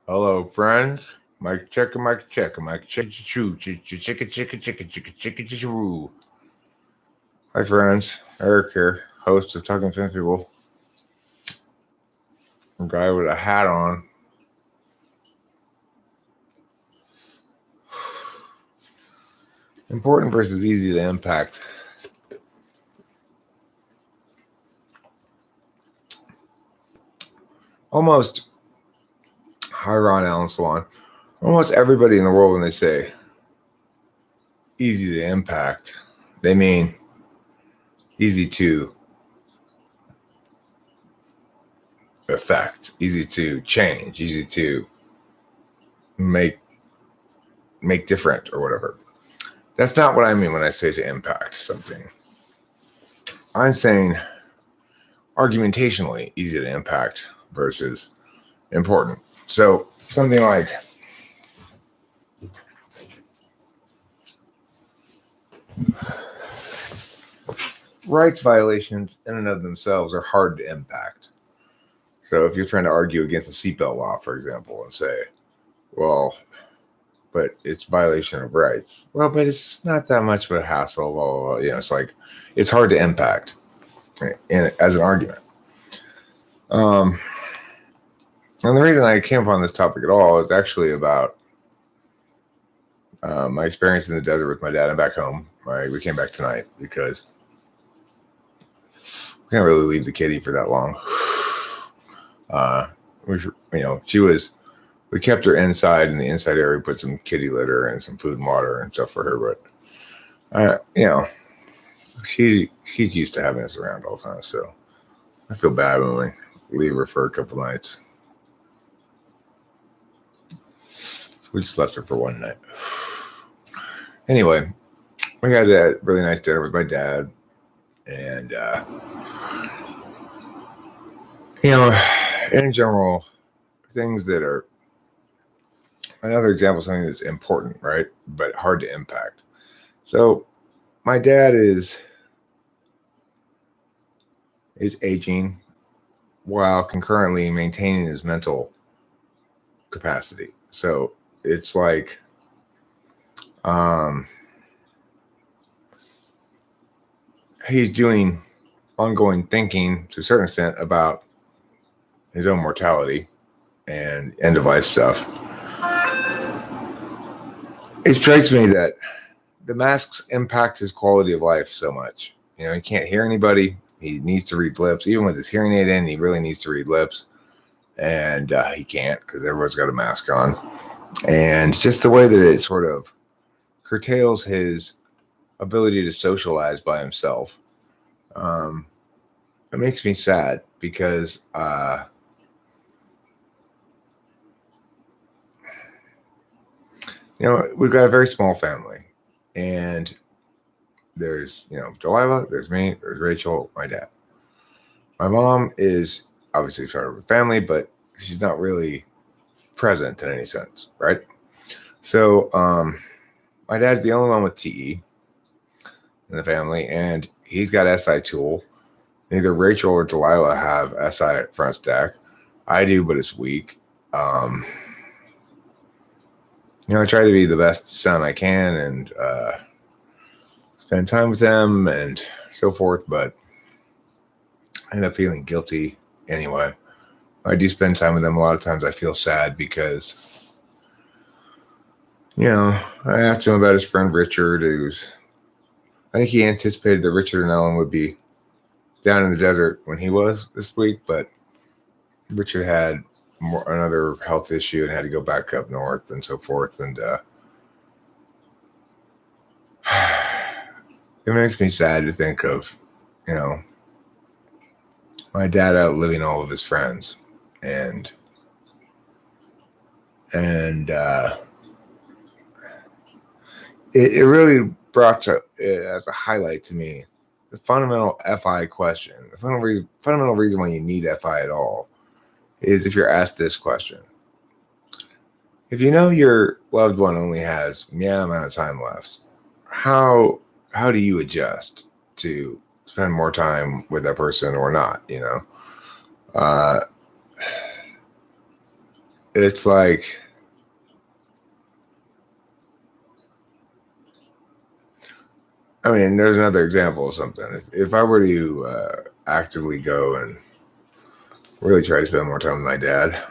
Hello, friends. Mike checker, Mike checker, Mike check choo, chicka, chicka. Hi, friends. Eric here, host of Talking Fin People. A guy with a hat on. Important versus easy to impact. Almost, hi, Ron Allen Salon. Almost everybody in the world, when they say easy to impact, they mean easy to affect, easy to change, easy to make different or whatever. That's not what I mean when I say to impact something. I'm saying argumentationally easy to impact versus important. So something like rights violations in and of themselves are hard to impact. So if you're trying to argue against the seatbelt law, for example, and say, well, but it's violation of rights. Well, but it's not that much of a hassle. Blah, blah, blah. It's like it's hard to impact as an argument. And the reason I came upon this topic at all is actually about my experience in the desert with my dad and back home. We came back tonight because we can't really leave the kitty for that long. We kept her inside in the inside area, put some kitty litter and some food and water and stuff for her. But, she's used to having us around all the time. So I feel bad when we leave her for a couple nights. So we just left her for one night. Anyway, we had a really nice dinner with my dad. And, in general, things that are another example of something that's important, right? But hard to impact. So my dad is aging while concurrently maintaining his mental capacity. So it's like he's doing ongoing thinking to a certain extent about his own mortality and end of life stuff. It strikes me that the masks impact his quality of life so much. He can't hear anybody. He needs to read lips. Even with his hearing aid in, he really needs to read lips. And he can't because everyone's got a mask on. And just the way that it sort of curtails his ability to socialize by himself, it makes me sad because we've got a very small family, and there's Delilah, there's me, there's Rachel, my dad. My mom is obviously part of the family, but she's not really present in any sense, right? So my dad's the only one with TE in the family, and he's got SI tool. Neither Rachel or Delilah have SI front stack. I do, but it's weak. I try to be the best son I can and spend time with them and so forth, but I end up feeling guilty anyway. I do spend time with them. A lot of times I feel sad because, I asked him about his friend Richard, I think he anticipated that Richard and Ellen would be down in the desert when he was this week, but Richard had another health issue and had to go back up north and so forth. And it makes me sad to think of, my dad outliving all of his friends. And it really brought as a highlight to me the fundamental FI question. The fundamental reason why you need FI at all is if you're asked this question. If you know your loved one only has amount of time left, how do you adjust to spend more time with that person or not, it's like, I mean, there's another example of something. If I were to actively go and really try to spend more time with my dad,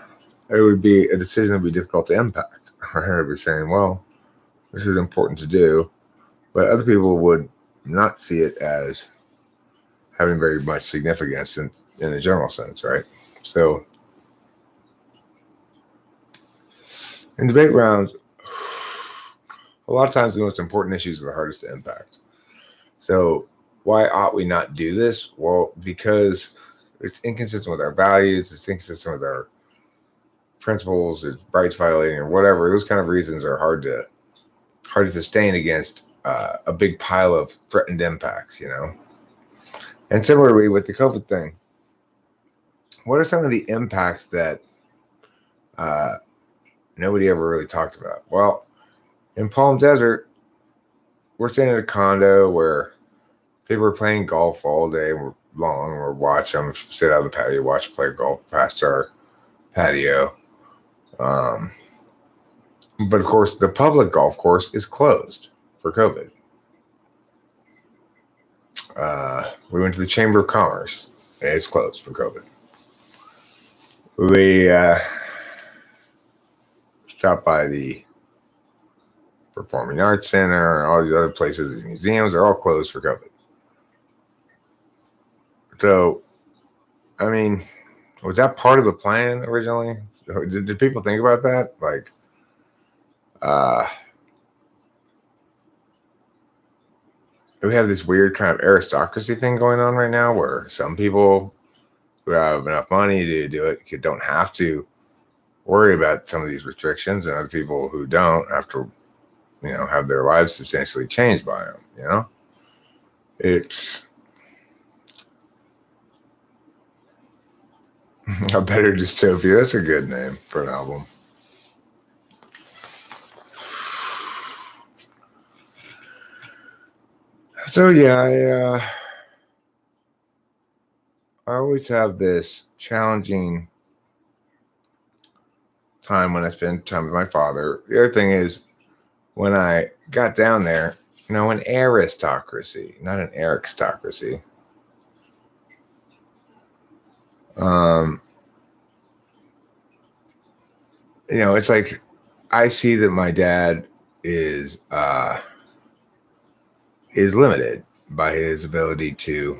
it would be a decision that would be difficult to impact. I'd be saying, well, this is important to do, but other people would not see it as having very much significance in the general sense, right? So in debate rounds, a lot of times the most important issues are the hardest to impact. So why ought we not do this? Well, because it's inconsistent with our values, it's inconsistent with our principles, it's rights violating or whatever. Those kind of reasons are hard to sustain against a big pile of threatened impacts, you know? And similarly with the COVID thing, what are some of the impacts that nobody ever really talked about? Well, in Palm Desert, we're staying in a condo where people are playing golf all day long. We're watching them sit out on the patio, watch them play golf past our patio. But of course, the public golf course is closed for COVID. We went to the Chamber of Commerce, and it's closed for COVID. We stopped by the Performing Arts Center and all these other places, these museums are all closed for COVID. So, I mean, was that part of the plan originally? Did people think about that? Like, we have this weird kind of aristocracy thing going on right now where some people who have enough money to do it don't have to worry about some of these restrictions, and other people who don't have to, you know, have their lives substantially changed by them, you know? It's a better dystopia. That's a good name for an album. So yeah, I always have this challenging time when I spend time with my father. The other thing is, when I got down there, you know, an aristocracy, not an aristocracy. You know, it's like I see that my dad is limited by his ability to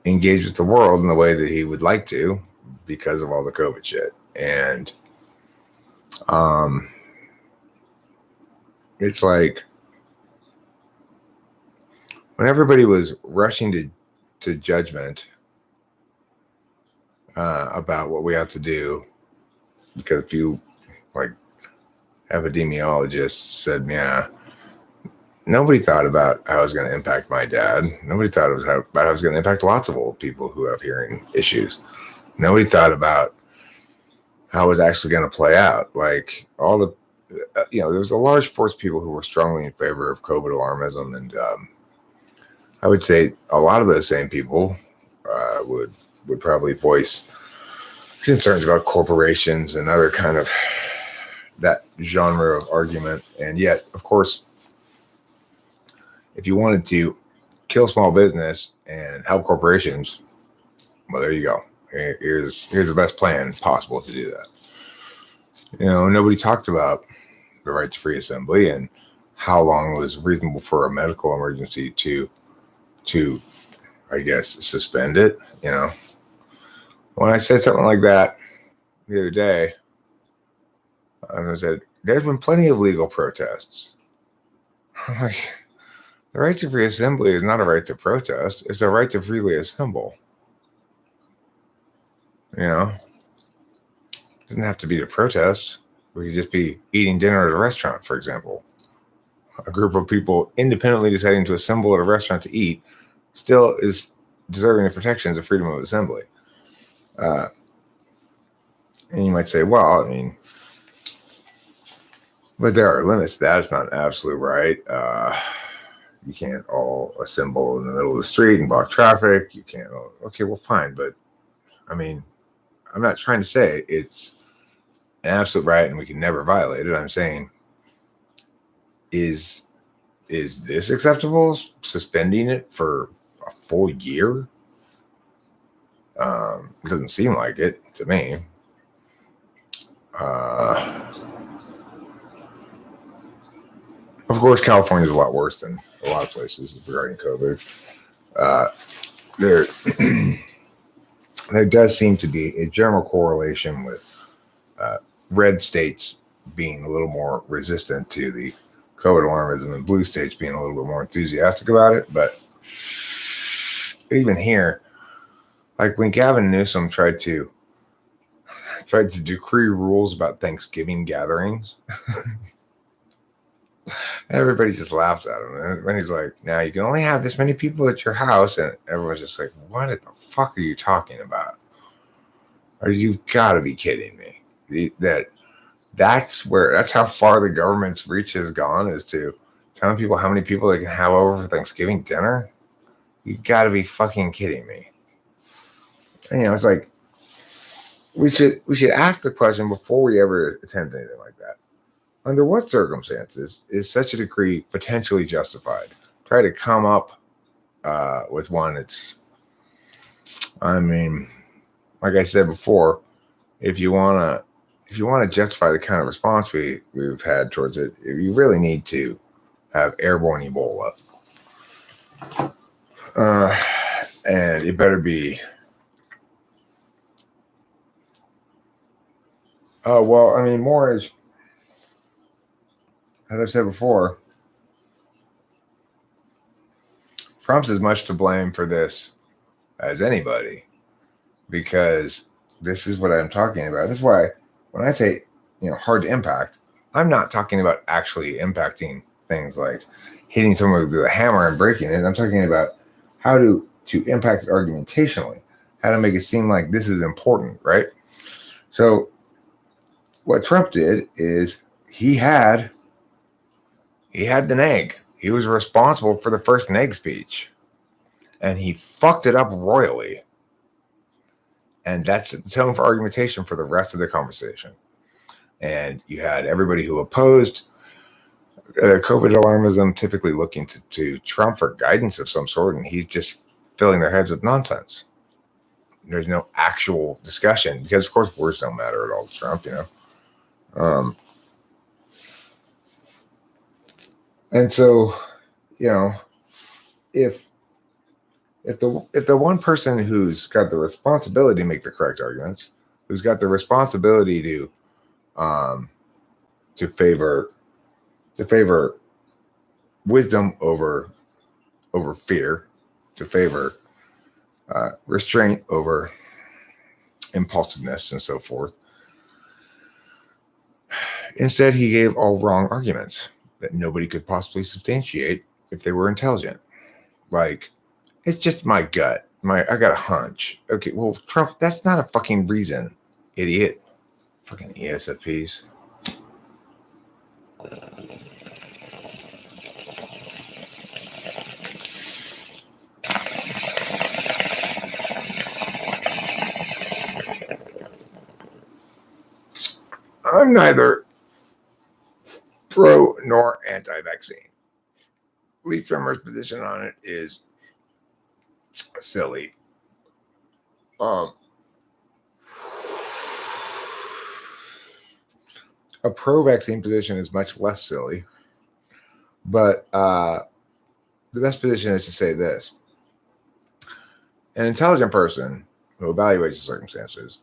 engage with the world in the way that he would like to because of all the COVID shit. And it's like when everybody was rushing to judgment about what we have to do, because a few like epidemiologists said, yeah, nobody thought about how it was going to impact my dad. Nobody thought about how it was going to impact lots of old people who have hearing issues. Nobody thought about how it was actually going to play out. Like all the, you know, there was a large force of people who were strongly in favor of COVID alarmism. And I would say a lot of those same people would probably voice concerns about corporations and other kind of that genre of argument. And yet, of course, if you wanted to kill small business and help corporations, well, there you go. Here's the best plan possible to do that. You know, nobody talked about the right to free assembly and how long was reasonable for a medical emergency to I guess suspend it. You know, when I said something like that the other day, I said there's been plenty of legal protests. I'm like, the right to free assembly is not a right to protest. It's a right to freely assemble. You know, it doesn't have to be to protest. We could just be eating dinner at a restaurant, for example. A group of people independently deciding to assemble at a restaurant to eat still is deserving of protections of freedom of assembly. And you might say, well, I mean, but there are limits to that. It's not an absolute right. You can't all assemble in the middle of the street and block traffic. You can't. Okay, well, fine. But I mean, I'm not trying to say it's an absolute right and we can never violate it. I'm saying, is this acceptable? Suspending it for a full year? It doesn't seem like it to me. Of course, California is a lot worse than a lot of places regarding COVID. There, there does seem to be a general correlation with red states being a little more resistant to the COVID alarmism and blue states being a little bit more enthusiastic about it. But even here, like when Gavin Newsom tried to decree rules about Thanksgiving gatherings, everybody just laughed at him. And when he's like, now you can only have this many people at your house. And everyone's just like, what the fuck are you talking about? Or you gotta be kidding me. That's how far the government's reach has gone, is to telling people how many people they can have over for Thanksgiving dinner. You gotta be fucking kidding me. And, it's like, we should ask the question before we ever attempt anything like that. Under what circumstances is such a decree potentially justified? Try to come up with one. Like I said before, if you want to justify the kind of response we've had towards it, you really need to have airborne Ebola. And it better be. More as I've said before, Trump's as much to blame for this as anybody, because this is what I'm talking about. This is why when I say, hard to impact, I'm not talking about actually impacting things like hitting someone with a hammer and breaking it. I'm talking about how to impact it argumentationally, how to make it seem like this is important, right? So what Trump did is he had the neg. He was responsible for the first neg speech, and he fucked it up royally. And that's the tone for argumentation for the rest of the conversation. And you had everybody who opposed COVID alarmism typically looking to Trump for guidance of some sort, and he's just filling their heads with nonsense. There's no actual discussion, because, of course, words don't matter at all to Trump, And so, if the one person who's got the responsibility to make the correct arguments, who's got the responsibility to favor wisdom over fear, to favor restraint over impulsiveness and so forth, instead he gave all wrong arguments that nobody could possibly substantiate if they were intelligent. Like, it's just my gut. I got a hunch. Okay, well, Trump, that's not a fucking reason, idiot. Fucking ESFPs. I'm neither pro nor anti-vaccine. Lee Trimmer's position on it is silly. A pro-vaccine position is much less silly, but the best position is to say this: an intelligent person who evaluates the circumstances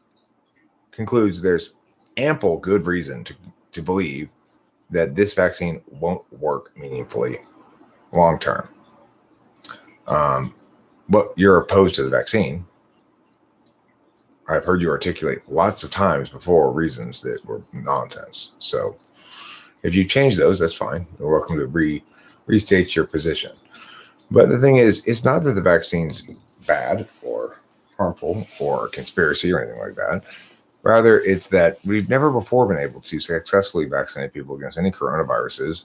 concludes there's ample good reason to believe that this vaccine won't work meaningfully long term. But you're opposed to the vaccine. I've heard you articulate lots of times before reasons that were nonsense. So if you change those, that's fine. You're welcome to restate your position. But the thing is, it's not that the vaccine's bad or harmful or a conspiracy or anything like that. Rather, it's that we've never before been able to successfully vaccinate people against any coronaviruses.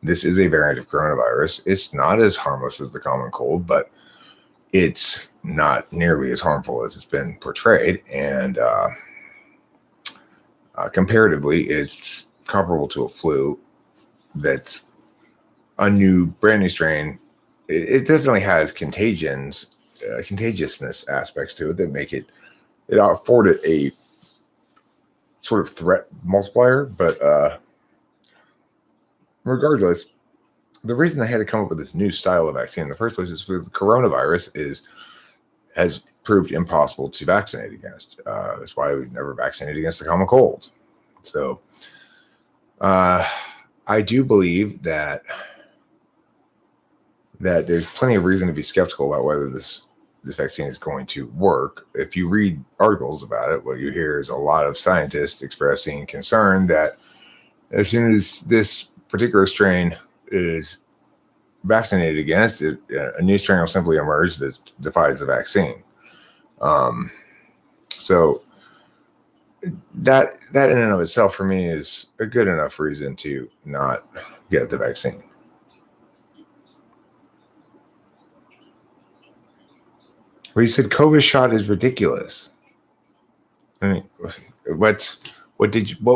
This is a variant of coronavirus. It's not as harmless as the common cold, but it's not nearly as harmful as it's been portrayed, and comparatively, it's comparable to a flu. That's a brand new strain. It definitely has contagiousness aspects to it that make it afforded a sort of threat multiplier. But regardless, the reason they had to come up with this new style of vaccine in the first place is because coronavirus has proved impossible to vaccinate against. That's why we've never vaccinated against the common cold. So I do believe that there's plenty of reason to be skeptical about whether this vaccine is going to work. If you read articles about it, what you hear is a lot of scientists expressing concern that as soon as this particular strain is vaccinated against it, a new strain will simply emerge that defies the vaccine. So that in and of itself for me is a good enough reason to not get the vaccine. Well, you said COVID shot is ridiculous. I mean, what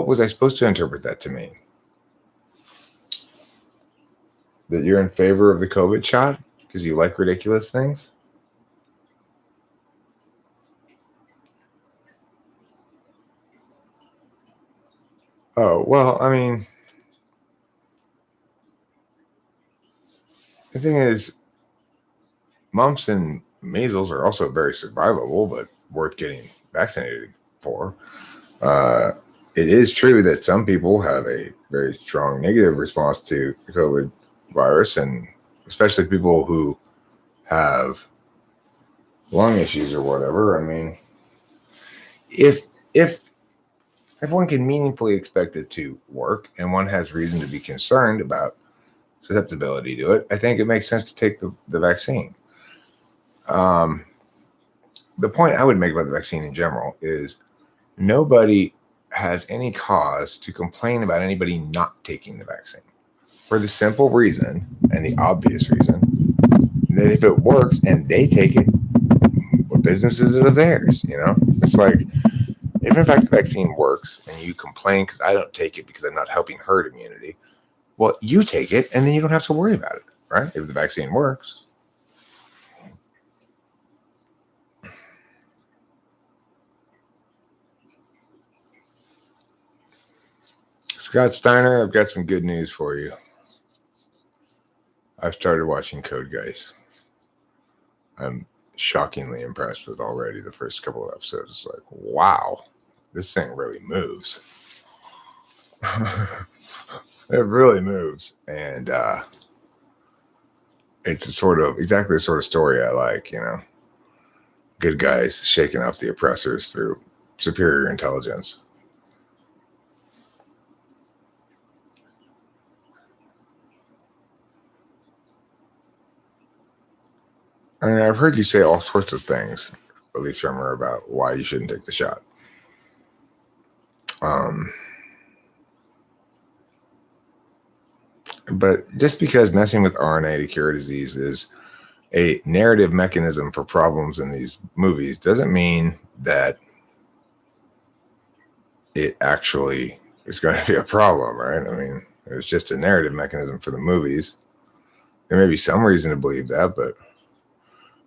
was I supposed to interpret that to mean? That you're in favor of the COVID shot because you like ridiculous things? Oh, well, I mean, the thing is, mumps and measles are also very survivable, but worth getting vaccinated for. It is true that some people have a very strong negative response to the COVID virus, and especially people who have lung issues or whatever. I mean, if everyone can meaningfully expect it to work and one has reason to be concerned about susceptibility to it, I think it makes sense to take the vaccine. The point I would make about the vaccine in general is nobody has any cause to complain about anybody not taking the vaccine for the simple reason and the obvious reason that if it works and they take it, what business is it of theirs? It's like, if in fact the vaccine works and you complain because I don't take it because I'm not helping herd immunity, well, you take it and then you don't have to worry about it, right? If the vaccine works. Scott Steiner, I've got some good news for you. I've started watching Code Geass. I'm shockingly impressed with already the first couple of episodes. It's like, wow, this thing really moves. It really moves. And it's exactly the sort of story I like, good guys shaking off the oppressors through superior intelligence. I mean, I've heard you say all sorts of things, Lee Shermer, about why you shouldn't take the shot. But just because messing with RNA to cure disease is a narrative mechanism for problems in these movies doesn't mean that it actually is going to be a problem, right? I mean, it's just a narrative mechanism for the movies. There may be some reason to believe that, but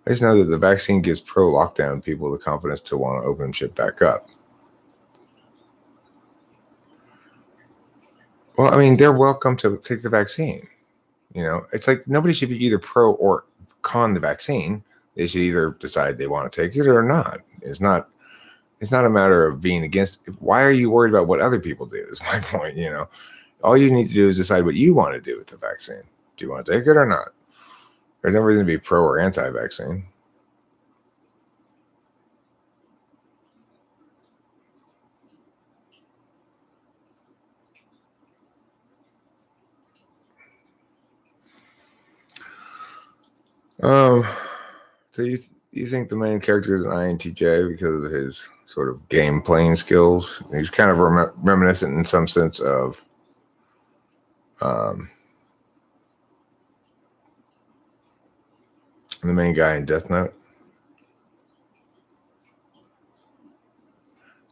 I just know that the vaccine gives pro-lockdown people the confidence to want to open shit back up. Well, I mean, they're welcome to take the vaccine. It's like nobody should be either pro or con the vaccine. They should either decide they want to take it or not. It's not a matter of being against. Why are you worried about what other people do? Is my point. All you need to do is decide what you want to do with the vaccine. Do you want to take it or not? There's no reason to be pro or anti-vaccine. So you think the main character is an INTJ because of his sort of game playing skills? He's kind of reminiscent in some sense of the main guy in Death Note.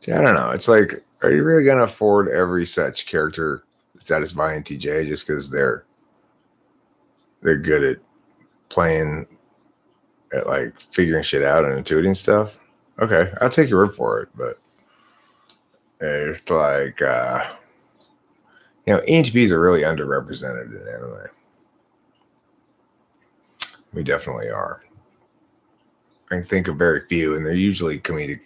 See, I don't know. It's like, are you really gonna afford every such character status by INTJ just because they're good at playing at like figuring shit out and intuiting stuff? Okay, I'll take your word for it, but it's like ENTPs are really underrepresented in anime. We definitely are. I can think of very few, and they're usually comedy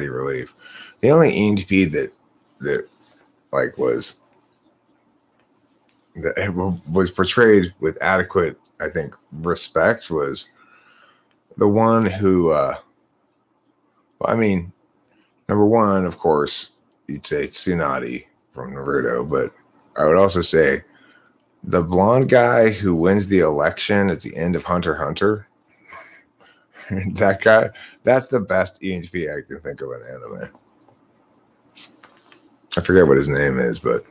relief. The only ENTP that like was portrayed with adequate, I think, respect was the one who. Well, I mean, number one, of course, you'd say Tsunade from Naruto, but I would also say the blonde guy who wins the election at the end of Hunter x Hunter. That guy, that's the best ENTP I can think of in anime. I forget what his name is, but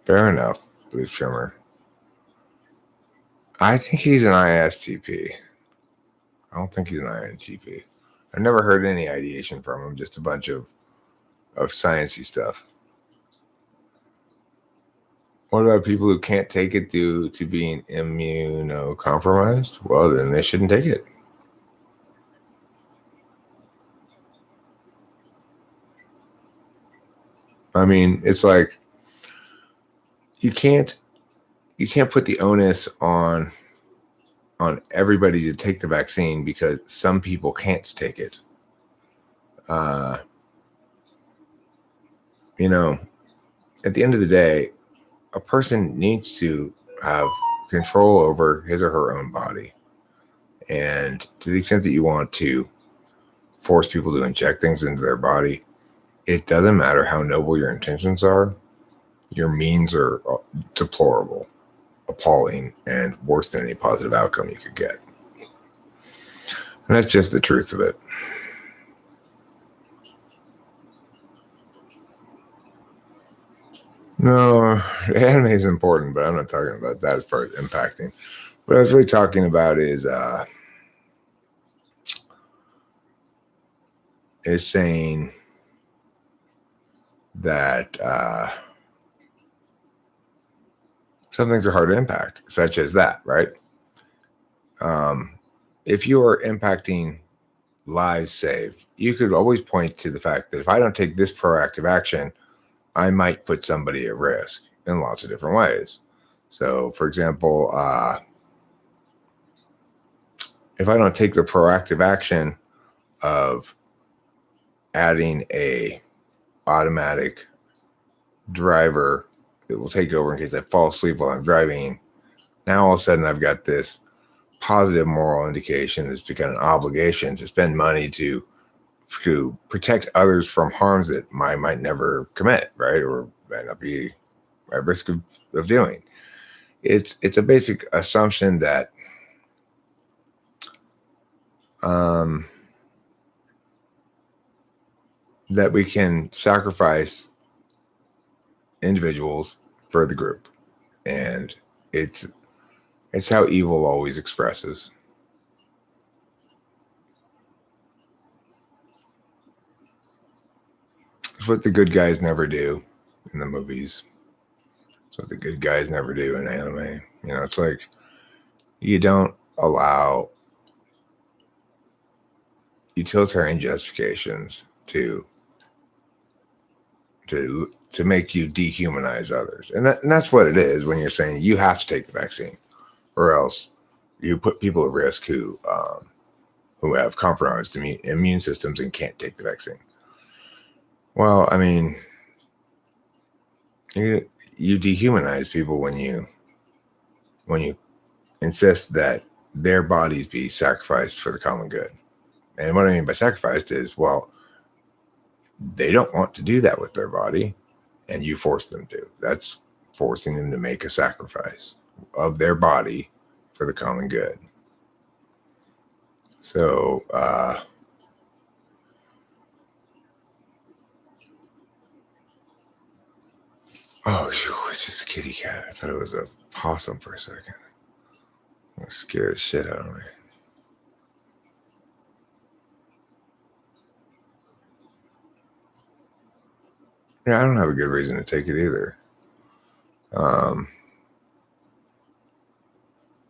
fair enough, Blue Shimmer. I think he's an ISTP. I don't think he's an INTP. I've never heard any ideation from him, just a bunch of sciencey stuff. What about people who can't take it due to being immunocompromised? Well, then they shouldn't take it. I mean, it's like you can't put the onus on everybody to take the vaccine because some people can't take it. You know, at the end of the day, a person needs to have control over his or her own body. And to the extent that you want to force people to inject things into their body, it doesn't matter how noble your intentions are. Your means are deplorable, appalling, and worse than any positive outcome you could get. And that's just the truth of it. No, anime is important, but I'm not talking about that as far as impacting. What I was really talking about is saying that some things are hard to impact, such as that, right? If you are impacting lives saved, you could always point to the fact that if I don't take this proactive action, I might put somebody at risk in lots of different ways. So, for example, if I don't take the proactive action of adding a automatic driver that will take over in case I fall asleep while I'm driving, now all of a sudden I've got this positive moral indication that's become an obligation to spend money to protect others from harms that I might never commit, right? Or might not be at risk of doing. It's a basic assumption that that we can sacrifice individuals for the group, and it's how evil always expresses. It's what the good guys never do in the movies. It's what the good guys never do in anime. It's like you don't allow utilitarian justifications to make you dehumanize others, and that's what it is when you're saying you have to take the vaccine, or else you put people at risk who have compromised immune systems and can't take the vaccine. Well, I mean, you dehumanize people when you insist that their bodies be sacrificed for the common good. And what I mean by sacrificed is, well, they don't want to do that with their body, and you force them to. That's forcing them to make a sacrifice of their body for the common good. So, oh, it's just a kitty cat. I thought it was a possum for a second. That scared the shit out of me. Yeah, I don't have a good reason to take it either.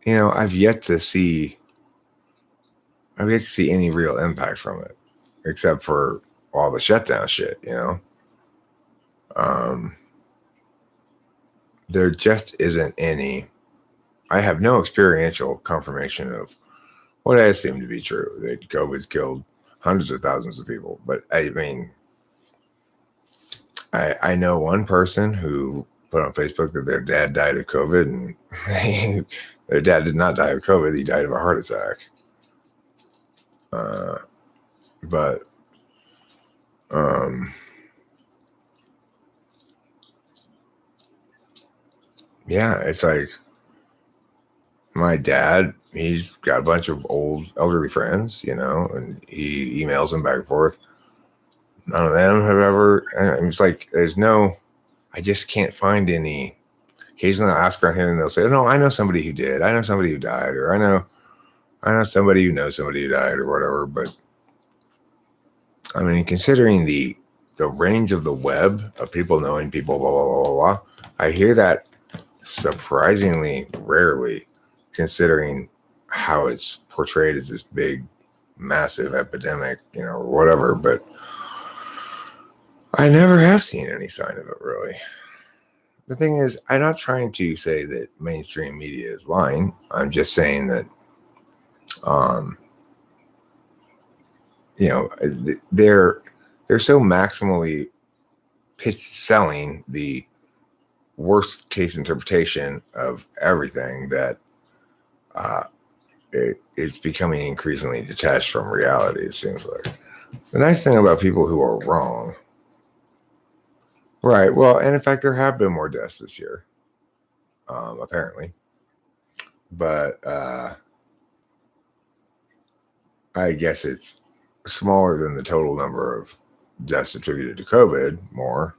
I've yet to see any real impact from it, except for all the shutdown shit. Um, there just isn't any. I have no experiential confirmation of what I assume to be true, that COVID's killed hundreds of thousands of people. But I mean, I know one person who put on Facebook that their dad died of COVID, and their dad did not die of COVID. He died of a heart attack. But yeah, it's like my dad, he's got a bunch of old elderly friends, and he emails them back and forth. None of them have ever, and it's like, I just can't find any. Occasionally I'll ask around here and they'll say, no, I know somebody who did. I know somebody who died, or I know somebody who knows somebody who died or whatever. But I mean, considering the range of the web of people knowing people, blah, blah, blah, blah, blah, I hear that surprisingly rarely, considering how it's portrayed as this big, massive epidemic, or whatever. But I never have seen any sign of it, really. The thing is, I'm not trying to say that mainstream media is lying. I'm just saying that, they're so maximally selling the worst case interpretation of everything that it's becoming increasingly detached from reality, it seems like. The nice thing about people who are wrong, right? Well, and in fact, there have been more deaths this year, apparently. But I guess it's smaller than the total number of deaths attributed to COVID, more.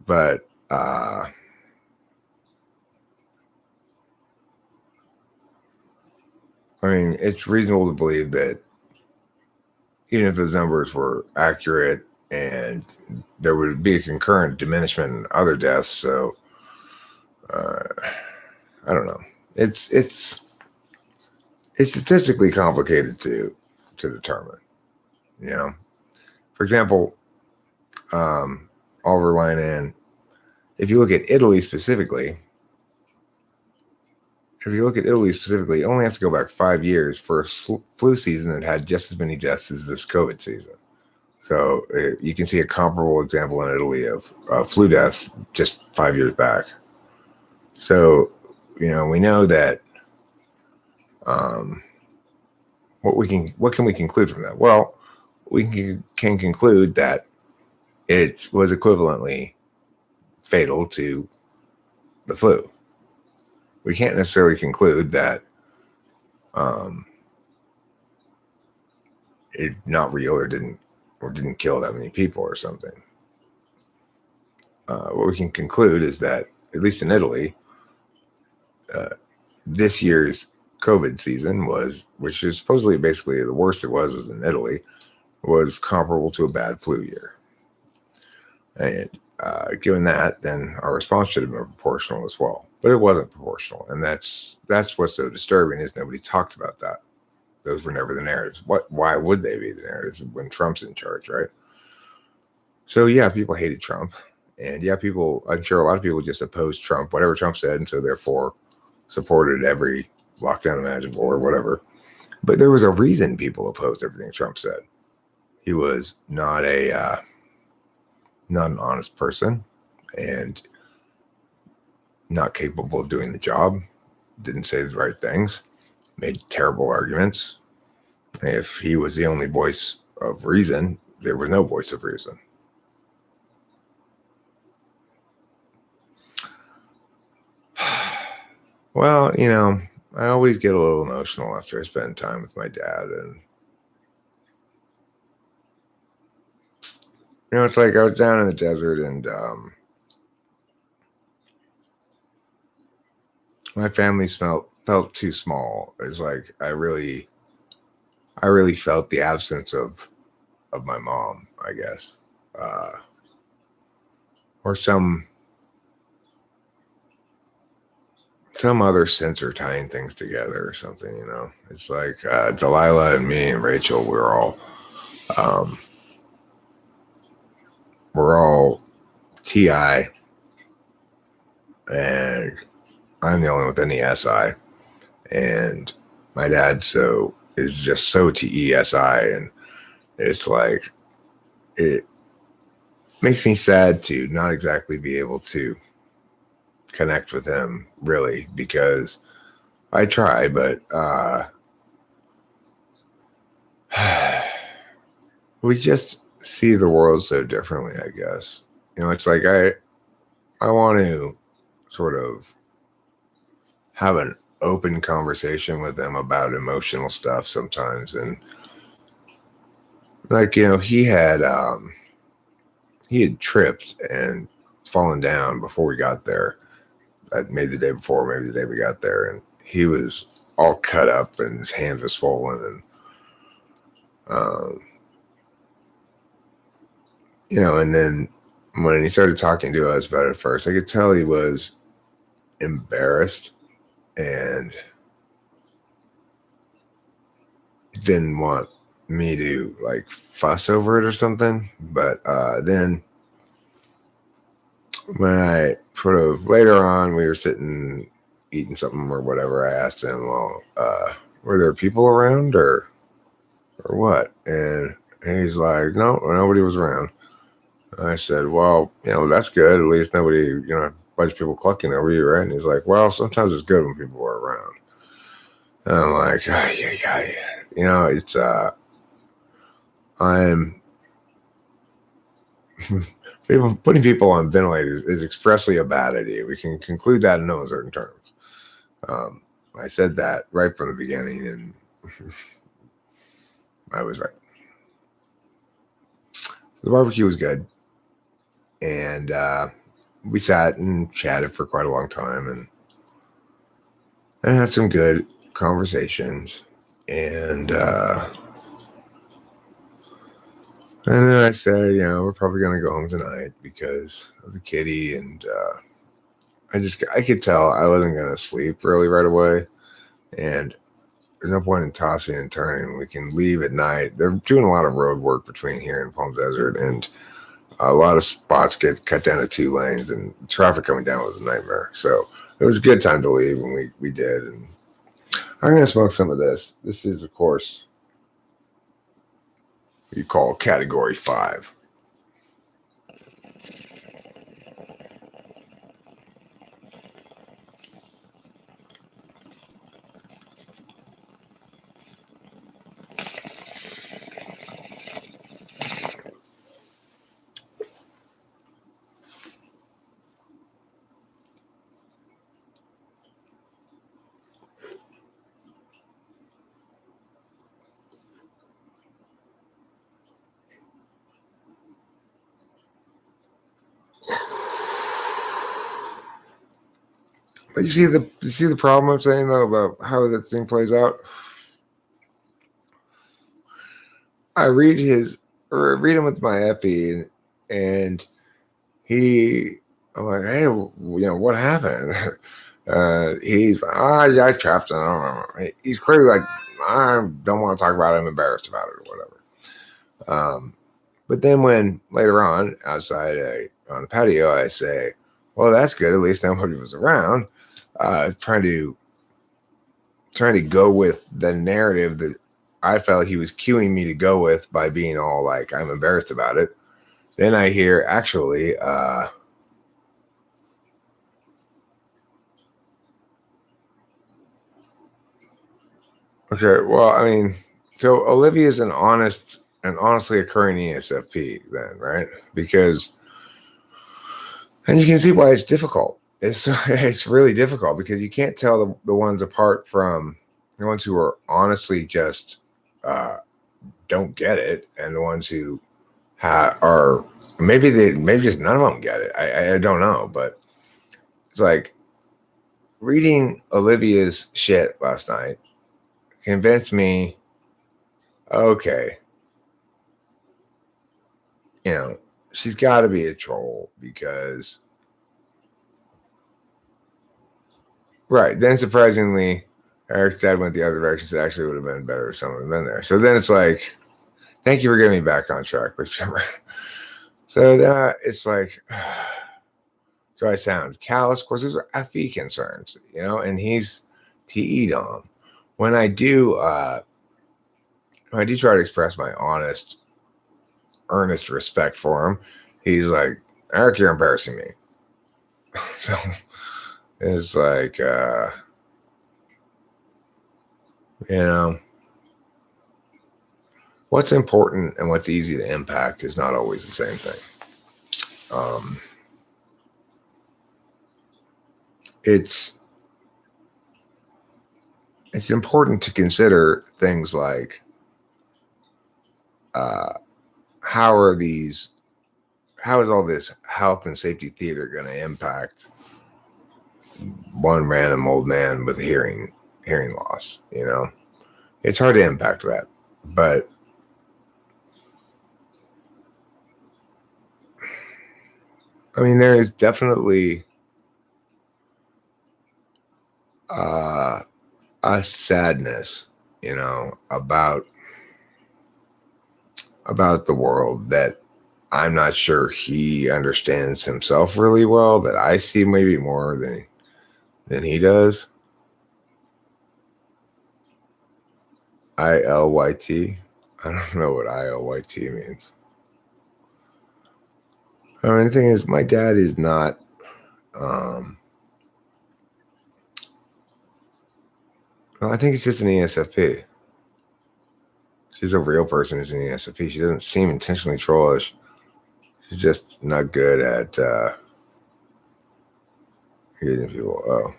But I mean, it's reasonable to believe that even if those numbers were accurate, and there would be a concurrent diminishment in other deaths. So I don't know. It's statistically complicated to determine. For example, Oliver Lyman, if you look at Italy specifically, you only have to go back 5 years for a flu season that had just as many deaths as this COVID season. So you can see a comparable example in Italy of flu deaths just 5 years back. So, we know that. What can we conclude from that? Well, we can conclude that it was equivalently fatal to the flu. We can't necessarily conclude that it's not real or didn't kill that many people or something. What we can conclude is that, at least in Italy, this year's COVID season which is supposedly basically the worst it was in Italy, was comparable to a bad flu year. And given that, then our response should have been proportional as well. But it wasn't proportional, and that's what's so disturbing, is nobody talked about that. Those were never the narratives. Why would they be the narratives when Trump's in charge, right? So yeah, people hated Trump, and yeah, I'm sure a lot of people just opposed Trump, whatever Trump said, and so therefore supported every lockdown imaginable or whatever. But there was a reason people opposed everything Trump said. He was not an honest person, and not capable of doing the job. Didn't say the right things. Made terrible arguments. If he was the only voice of reason, there was no voice of reason. Well, I always get a little emotional after I spend time with my dad, and it's like I was down in the desert, and my family smelled felt too small. It's like I really felt the absence of my mom, I guess, or some other sensor tying things together or something. It's like Delilah and me and Rachel. Um, we're all TI, and I'm the only one with any SI, and my dad is just so TESI, and it's like it makes me sad to not exactly be able to connect with him, really, because I try, but we just see the world so differently, I guess. It's like I want to sort of have an open conversation with him about emotional stuff sometimes, and like he had tripped and fallen down before we got there. Maybe the day before, maybe the day we got there, and he was all cut up and his hand was swollen, and and then when he started talking to us about it at first, I could tell he was embarrassed and didn't want me to like fuss over it or something. But then when I sort of later on, we were sitting eating something or whatever, I asked him, well, were there people around or what? And he's like, no, nobody was around. I said, well, that's good. At least nobody, a bunch of people clucking over you, right? And he's like, well, sometimes it's good when people are around. And I'm like, yeah. It's, I'm putting people on ventilators is expressly a bad idea. We can conclude that in no uncertain terms. I said that right from the beginning, and I was right. The barbecue was good, and we sat and chatted for quite a long time, and I had some good conversations, and then I said, we're probably going to go home tonight because of the kitty, and I could tell I wasn't going to sleep really right away, and there's no point in tossing and turning. We can leave at night. They're doing a lot of road work between here and Palm Desert, and a lot of spots get cut down to 2 lanes, and traffic coming down was a nightmare. So it was a good time to leave, and we did. And I'm going to smoke some of this. This is, of course, what you call Category 5. But you see the problem I'm saying though about how this thing plays out. I read him with my FE, and I'm like, hey, what happened? Yeah, I trapped him. I don't know. He's clearly like, I don't want to talk about it. I'm embarrassed about it or whatever. But then when later on outside on the patio, I say, well, that's good. At least nobody was around. Trying to go with the narrative that I felt he was cueing me to go with by being all like, I'm embarrassed about it. Then I hear actually, okay, well, I mean, so Olivia is an honestly occurring ESFP then, right? Because, and you can see why it's difficult. It's really difficult because you can't tell the ones apart from the ones who are honestly just don't get it, and the ones who are maybe just none of them get it. I don't know, but it's like reading Olivia's shit last night convinced me, okay, she's got to be a troll because, right. Then surprisingly, Eric's dad went the other direction. So it actually would have been better if someone had been there. So then it's like, thank you for getting me back on track. So then it's like, so I sound callous. Of course, those are FE concerns, and he's TE Dom. When I do try to express my honest, earnest respect for him, he's like, Eric, you're embarrassing me. So it's like, what's important and what's easy to impact is not always the same thing. It's important to consider things like how is all this health and safety theater going to impact one random old man with hearing loss? It's hard to impact that, but I mean, there is definitely a sadness, about the world that I'm not sure he understands himself really well, that I see maybe more than he does. ILYT. I don't know what ILYT means. I mean, the thing is, my dad is not well, I think it's just an ESFP. She's a real person who's an ESFP. She doesn't seem intentionally trollish. She's just not good at getting people. Oh.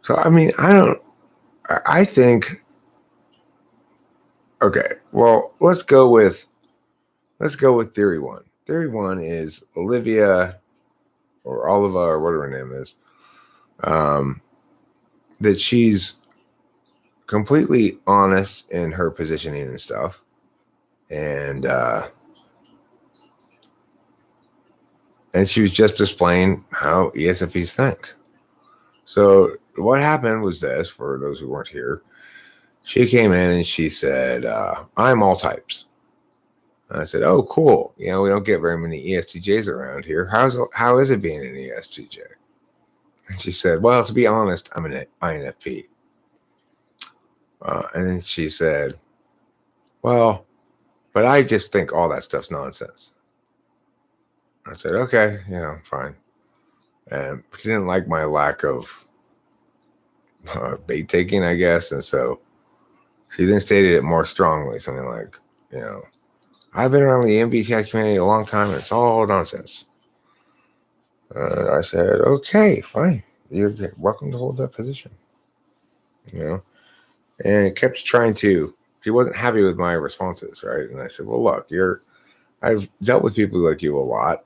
So, I mean, I think, okay, well, let's go with theory one. Theory one is Olivia or Oliva or whatever her name is, that she's completely honest in her positioning and stuff. And she was just displaying how ESFPs think. So what happened was this, for those who weren't here, she came in and she said, I'm all types. And I said, oh, cool. We don't get very many ESTJs around here. How is it being an ESTJ? And she said, well, to be honest, I'm an INFP. And then she said, well, but I just think all that stuff's nonsense. I said, okay, fine. And she didn't like my lack of bait taking, I guess. And so she then stated it more strongly, something like, I've been around the MBTI community a long time and it's all nonsense. I said, okay, fine. You're welcome to hold that position. And it kept trying to, she wasn't happy with my responses, right? And I said, well, look, I've dealt with people like you a lot.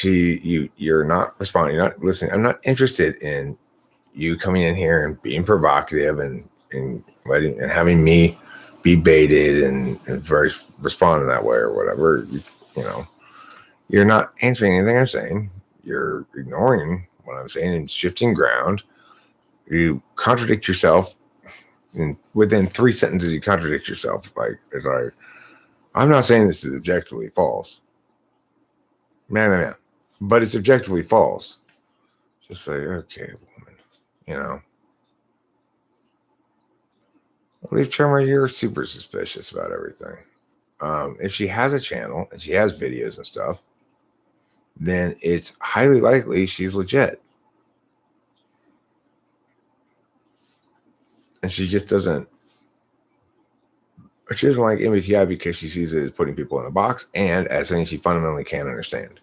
You're not responding, you're not listening. I'm not interested in you coming in here and being provocative and having me be baited and respond in that way or whatever. You're not answering anything I'm saying. You're ignoring what I'm saying and shifting ground. You contradict yourself, and within 3 sentences you contradict yourself. It's like, I'm not saying this is objectively false. No. But it's objectively false. Just like, okay, woman, At least Tremor, you're super suspicious about everything. If she has a channel and she has videos and stuff, then it's highly likely she's legit. And she doesn't like MBTI because she sees it as putting people in a box and as something she fundamentally can't understand.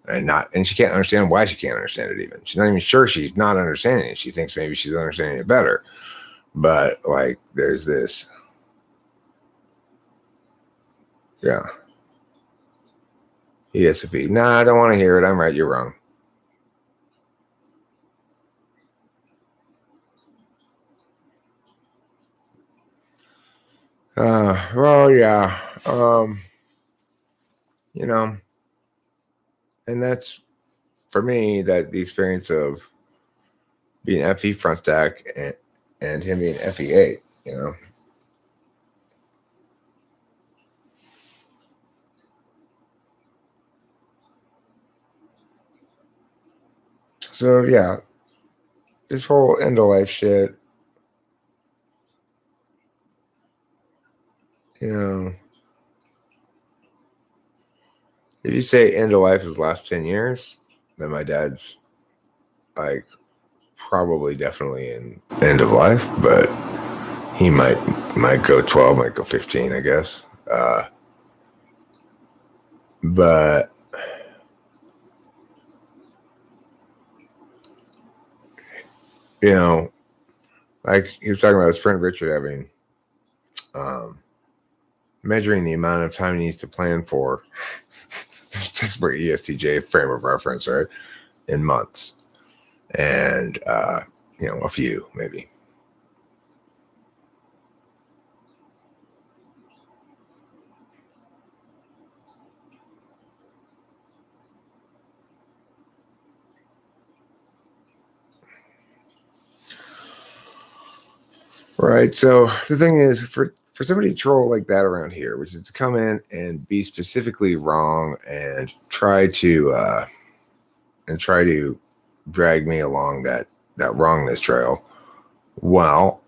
and she can't understand why she can't understand it. Even she's not even sure she's not understanding it. She thinks maybe she's understanding it better, but like there's this, yeah, ESFP. Nah, I don't want to hear it. I'm right. You're wrong. Well, yeah. You know, and that's for me that the experience of being FE front stack and him being FE8, you know. So yeah, this whole end of life shit, you know, if you say end of life is the last 10 years, then my dad's like probably definitely in end of life, but he might go 12, might go 15, I guess. But you know, like he was talking about his friend Richard having um, measuring the amount of time he needs to plan for that's where ESTJ frame of reference, right? In months. And a few maybe. Right. So the thing is, for somebody to troll like that around here, which is to come in and be specifically wrong and try to drag me along that wrongness trail. Well,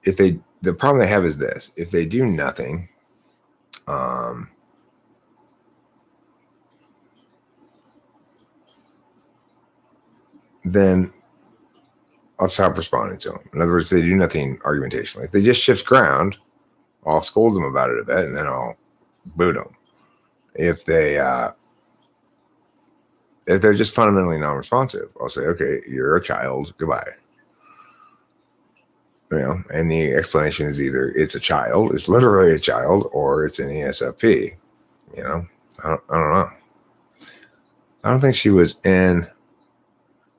if the problem they have is this: if they do nothing, um, then I'll stop responding to them. In other words, they do nothing argumentationally. If they just shift ground, I'll scold them about it a bit, and then I'll boot them. If they're just fundamentally non-responsive, I'll say, "Okay, you're a child. Goodbye." And the explanation is either it's a child, it's literally a child, or it's an ESFP. You know, I don't know. I don't think she was in.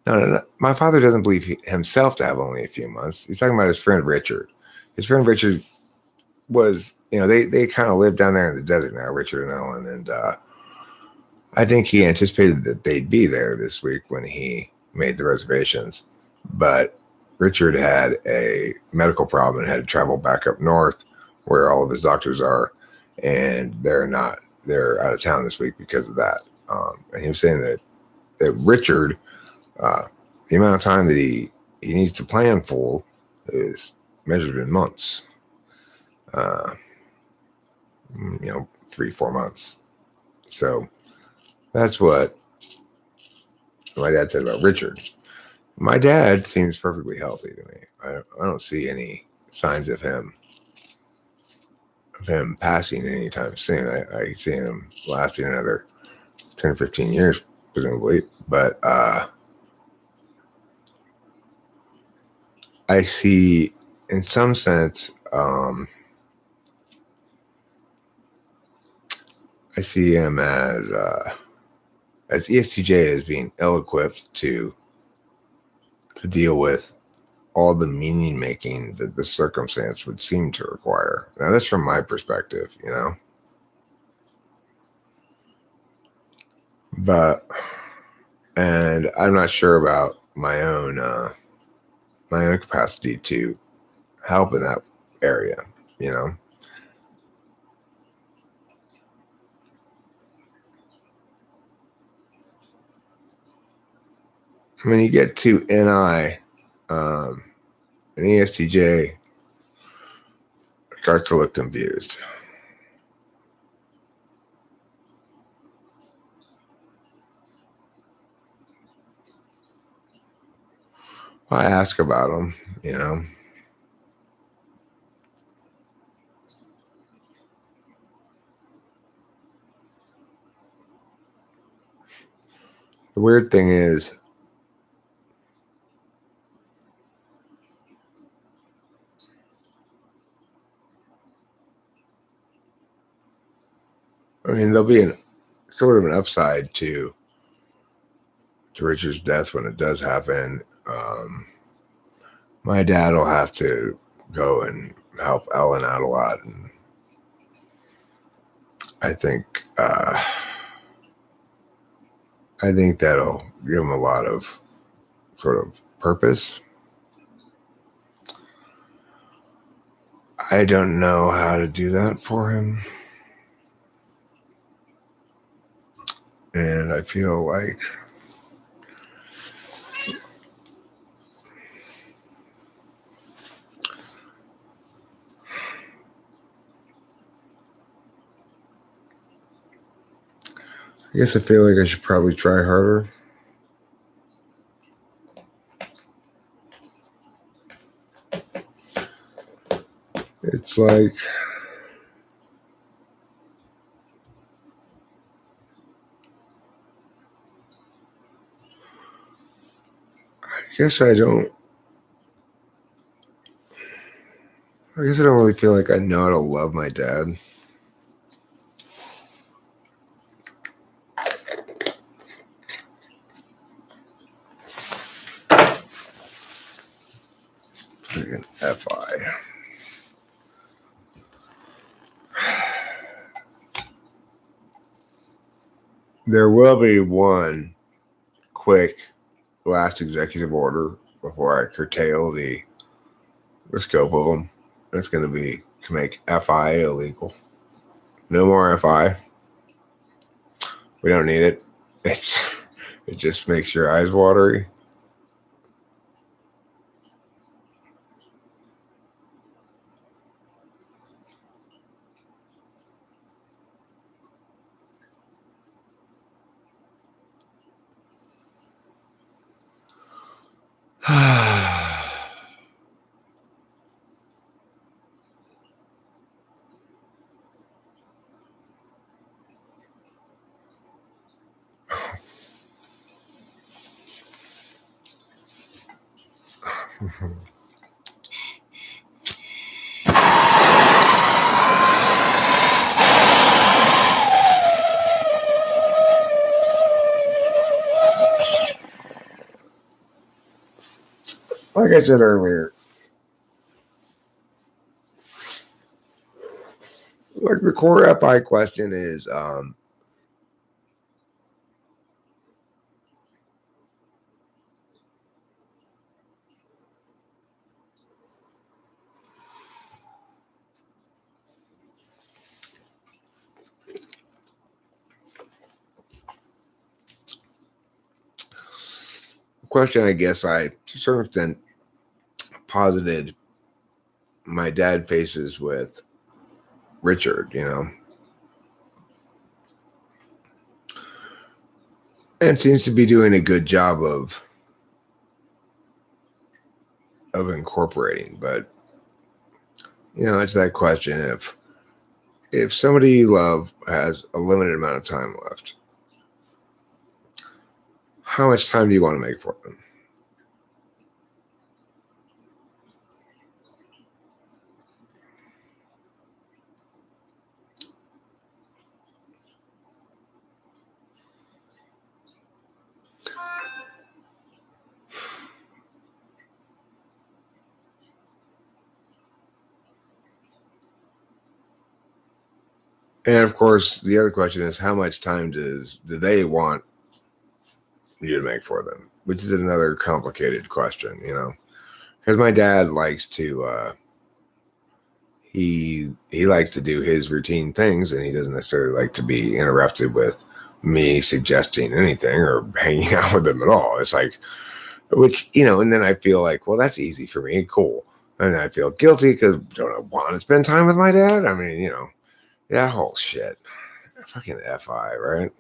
No. My father doesn't believe himself to have only a few months. He's talking about his friend Richard. His friend Richard was, they kind of live down there in the desert now, Richard and Ellen, and I think he anticipated that they'd be there this week when he made the reservations, but Richard had a medical problem and had to travel back up north where all of his doctors are, and they're out of town this week because of that. And he was saying that Richard, the amount of time that he needs to plan for is measured in months. 3-4 months. So that's what my dad said about Richard. My dad seems perfectly healthy to me. I don't see any signs of him passing anytime soon. I see him lasting another 10 or 15 years, presumably. But I see, in some sense, I see him as ESTJ as being ill-equipped to deal with all the meaning making that the circumstance would seem to require. Now, that's from my perspective, but and I'm not sure about my own capacity to help in that area. When you get to NI, an ESTJ starts to look confused. I ask about them. The weird thing is, I mean, there'll be an sort of an upside to Richard's death when it does happen. My dad will have to go and help Ellen out a lot, and I think that'll give him a lot of sort of purpose. I don't know how to do that for him, and I feel like I feel like I should probably try harder. It's like, I guess I don't really feel like I know how to love my dad. Freaking FI. There will be one quick last executive order before I curtail the scope of them. It's going to be to make FI illegal. No more FI. We don't need it. It just makes your eyes watery. Like I said earlier, like the core FI question is, question I guess I, to a certain extent, posited my dad faces with Richard, and seems to be doing a good job of incorporating. But it's that question: if somebody you love has a limited amount of time left, how much time do you want to make for them? And of course, the other question is, how much time do they want you to make for them? Which is another complicated question, because my dad likes to he likes to do his routine things, and he doesn't necessarily like to be interrupted with me suggesting anything or hanging out with him at all. It's like, which, and then I feel like, well, that's easy for me, cool. And then I feel guilty because don't I want to spend time with my dad? I mean, that whole shit. Fucking FI, right?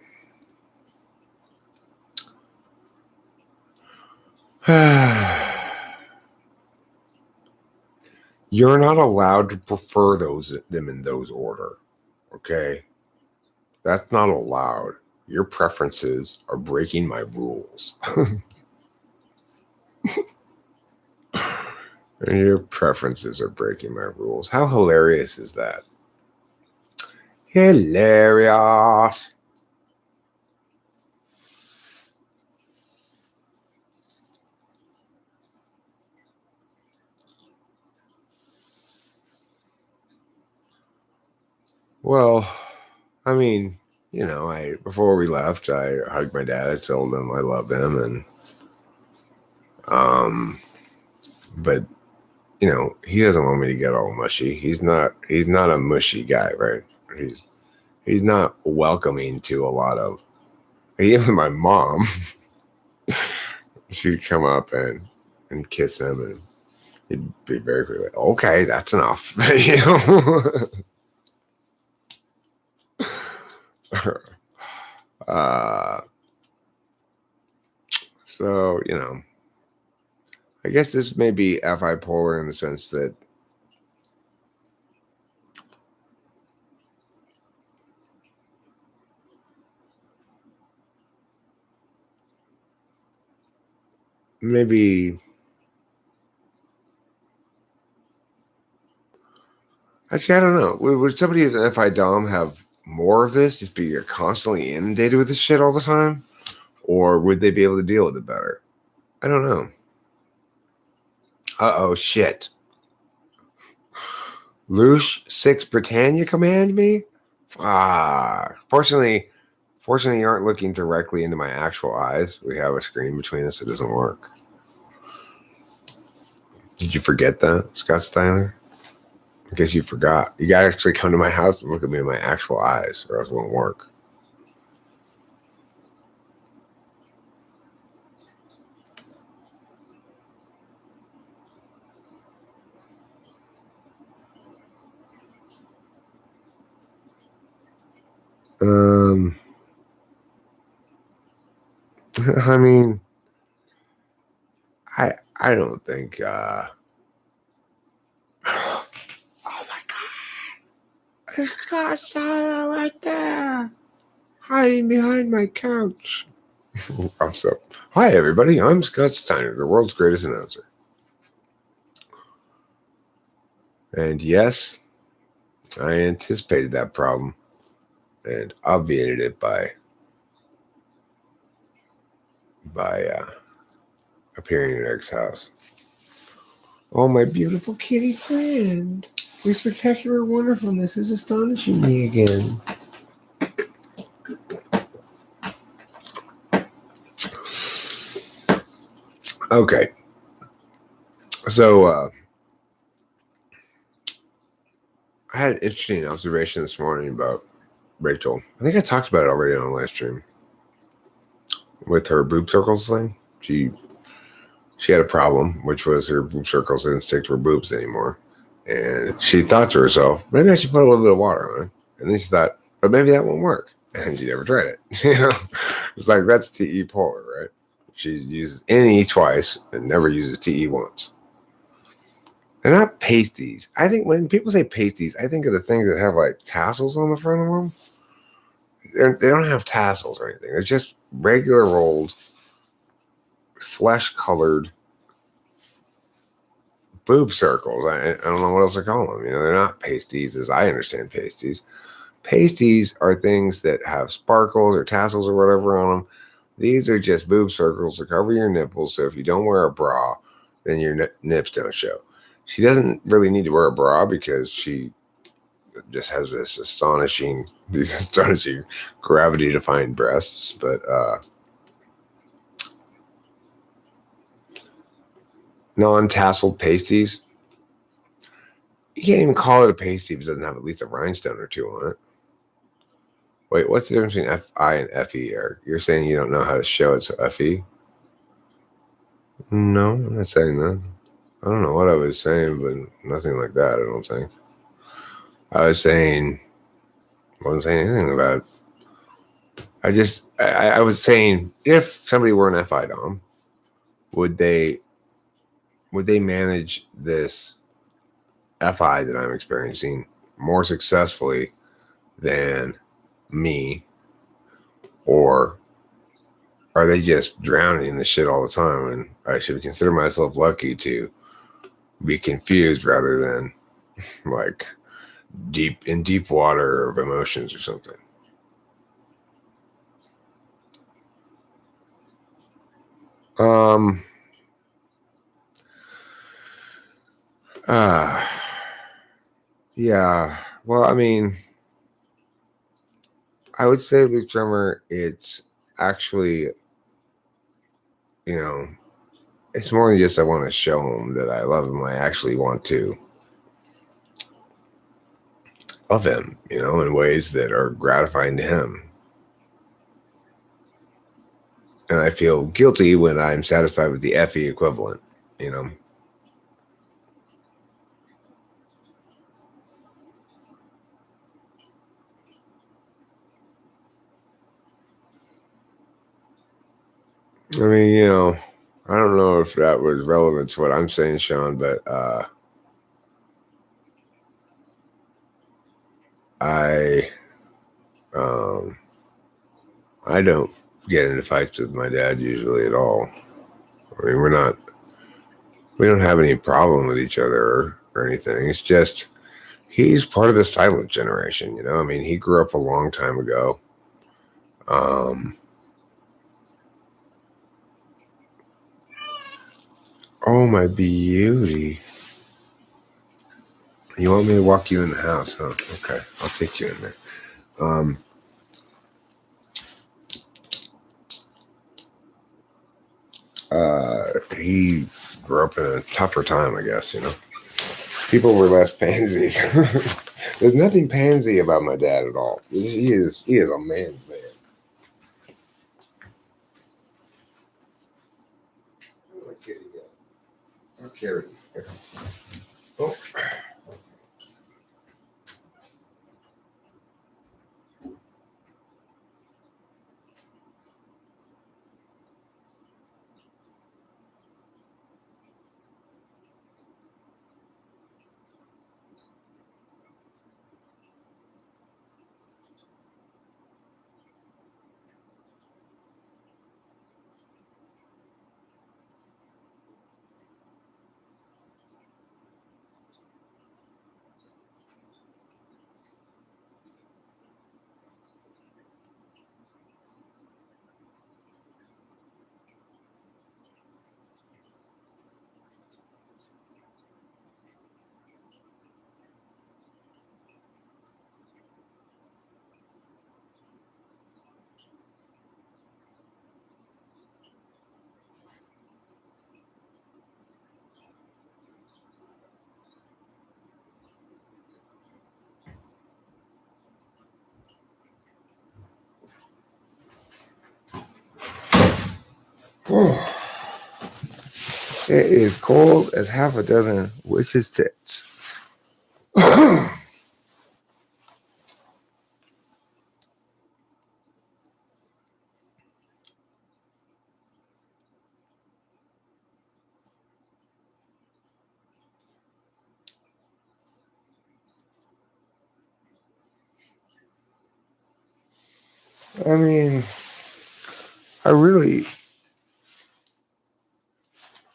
You're not allowed to prefer them in those order. Okay? That's not allowed. Your preferences are breaking my rules. Your preferences are breaking my rules. How hilarious is that? Hilarious. Well, I mean, before we left, I hugged my dad. I told him I love him, and but he doesn't want me to get all mushy. He's not a mushy guy, right? He's not welcoming to a lot of. Even my mom, she'd come up and kiss him, and he'd be very quickly, okay, that's enough. uh, so I guess this may be FI polar in the sense that maybe. Actually, I don't know. Would somebody in FI Dom have more of this? Just be constantly inundated with this shit all the time? Or would they be able to deal with it better? I don't know. Uh-oh, shit. Loosh 6 Britannia command me? Fortunately, you aren't looking directly into my actual eyes. We have a screen between us. It doesn't work. Did you forget that, Scott Steiner? I guess you forgot. You gotta actually come to my house and look at me in my actual eyes, or else it won't work. I mean, I don't think. Oh my god, there's Scott Steiner right there, hiding behind my couch. Hi everybody, I'm Scott Steiner, the world's greatest announcer. And yes, I anticipated that problem and obviated it by appearing at Eric's house. Oh, my beautiful kitty friend. Your spectacular wonderfulness is astonishing me again. Okay. So, I had an interesting observation this morning about Rachel. I think I talked about it already on a live stream. With her boob circles thing. She had a problem, which was her boob circles didn't stick to her boobs anymore. And she thought to herself, maybe I should put a little bit of water on it. And then she thought, but maybe that won't work. And she never tried it. It's like, that's TE polar, right? She uses NE twice and never uses TE once. They're not pasties. I think when people say pasties, I think of the things that have like tassels on the front of them. They don't have tassels or anything. They're just regular rolled, flesh-colored boob circles. I don't know what else to call them. They're not pasties as I understand pasties. Pasties are things that have sparkles or tassels or whatever on them. These are just boob circles to cover your nipples. So if you don't wear a bra, then your nips don't show. She doesn't really need to wear a bra because she just has these astonishing gravity-defying breasts. But non-tasseled pasties, you can't even call it a pasty if it doesn't have at least a rhinestone or two on it. Wait, what's the difference between FI and FE, Eric? You're saying you don't know how to show it's FE? No, I'm not saying that. I don't know what I was saying, but nothing like that, I don't think. I wasn't saying anything about it. I was saying, if somebody were an FI Dom, would they manage this FI that I'm experiencing more successfully than me, Or are they just drowning in the shit all the time? And I should consider myself lucky to be confused rather than like deep water of emotions or something. Um uh yeah. Well, I mean, I would say Luke Drummer, it's actually, you know, it's more than just I want to show him that I love him. I actually want to love him, in ways that are gratifying to him. And I feel guilty when I'm satisfied with the FE equivalent, you know. I mean, I don't know if that was relevant to what I'm saying, Sean, but I I don't get into fights with my dad usually at all. I mean, we don't have any problem with each other or anything. It's just he's part of the silent generation, I mean, he grew up a long time ago. Oh, my beauty. You want me to walk you in the house, huh? Okay, I'll take you in there. He grew up in a tougher time, I guess, People were less pansies. There's nothing pansy about my dad at all. He is a man's man. I'll carry you. Oh. Oh. It is cold as half a dozen witches' tits. I mean, I really.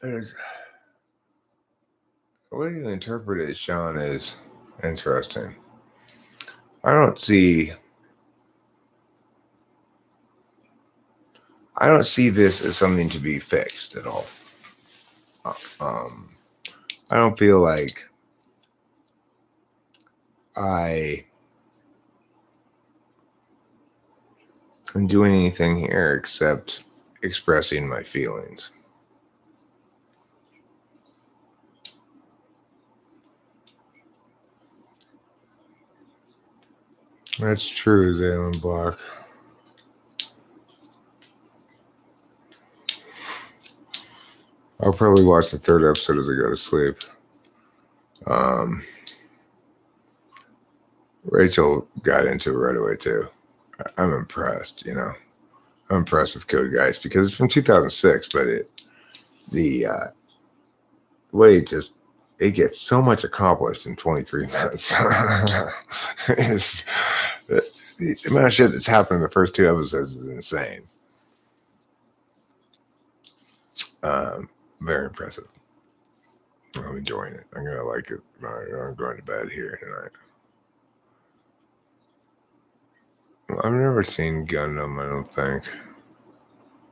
There's, the way you interpret it, Sean, is interesting. I don't see. I don't see this as something to be fixed at all. Um, I don't feel like I am doing anything here except expressing my feelings. That's true, Zaylen Block. I'll probably watch the third episode as I go to sleep. Rachel got into it right away too. I'm impressed, I'm impressed with Code Geass because it's from 2006, but the way it gets so much accomplished in 23 minutes. the amount of shit that's happened in the first 2 episodes is insane. Very impressive. I'm enjoying it. I'm gonna like it. I'm going to bed here tonight. I've never seen Gundam. I don't think.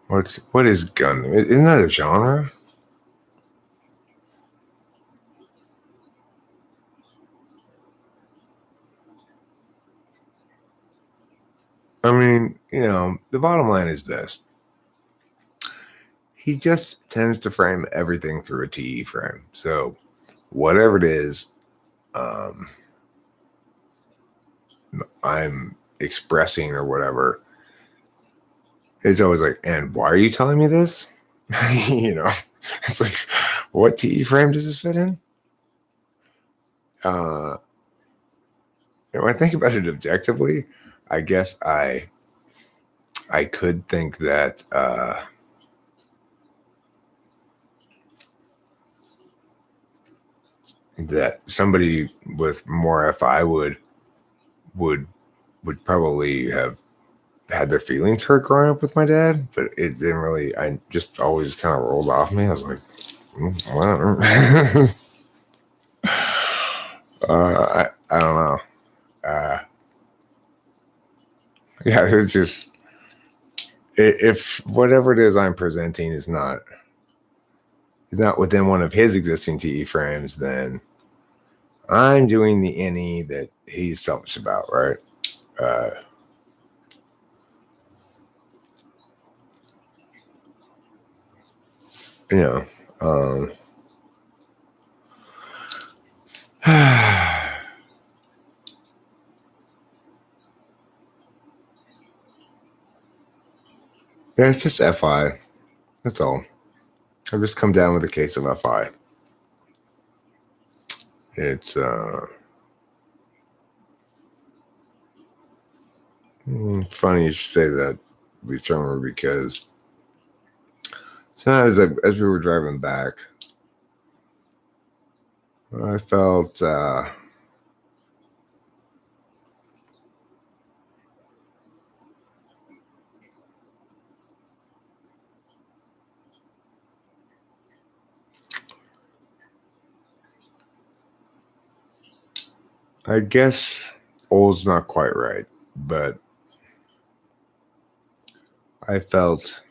What is Gundam? Isn't that a genre? I mean, the bottom line is this. He just tends to frame everything through a TE frame. So whatever it is, I'm expressing or whatever, it's always like, and why are you telling me this? It's like, what TE frame does this fit in? When I think about it objectively, I guess I could think that that somebody with more FI would probably have had their feelings hurt growing up with my dad, but it didn't really. I just always kind of rolled off me. I was like, whatever. I don't know. Yeah, it's just if whatever it is I'm presenting is not within one of his existing TE frames, then I'm doing the NE that he's selfish about, right? Yeah, it's just FI. That's all. I've just come down with a case of FI. It's funny you should say that, Lee Trummer, because tonight as we were driving back, I felt I guess old's not quite right, but I felt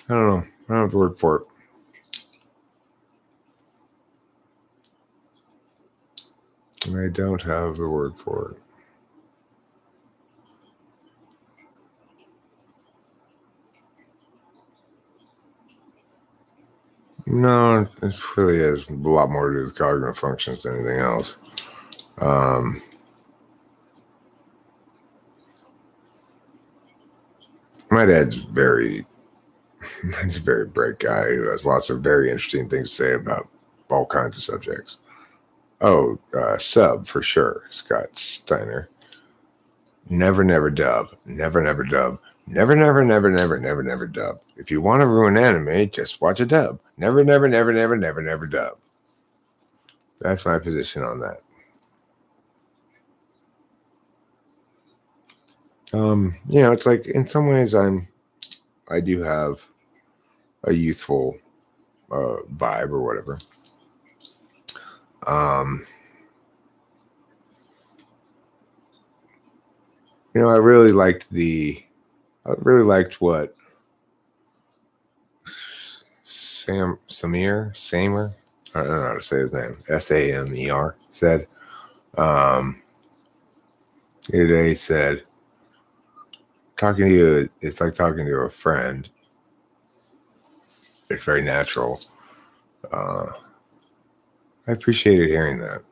I don't know. I don't have the word for it. I don't have the word for it. No, it really has a lot more to do with cognitive functions than anything else. My dad's he's a very bright guy who has lots of very interesting things to say about all kinds of subjects. Oh, sub for sure, Scott Steiner. Never, never dub. Never, never dub. Never, never, never, never, never, never dub. If you want to ruin anime, just watch a dub. Never, never, never, never, never, never dub. That's my position on that. It's like in some ways I do have a youthful vibe or whatever. I really liked what Samer, I don't know how to say his name, Samer said. Today said, talking to you, it's like talking to a friend. It's very natural. I appreciated hearing that,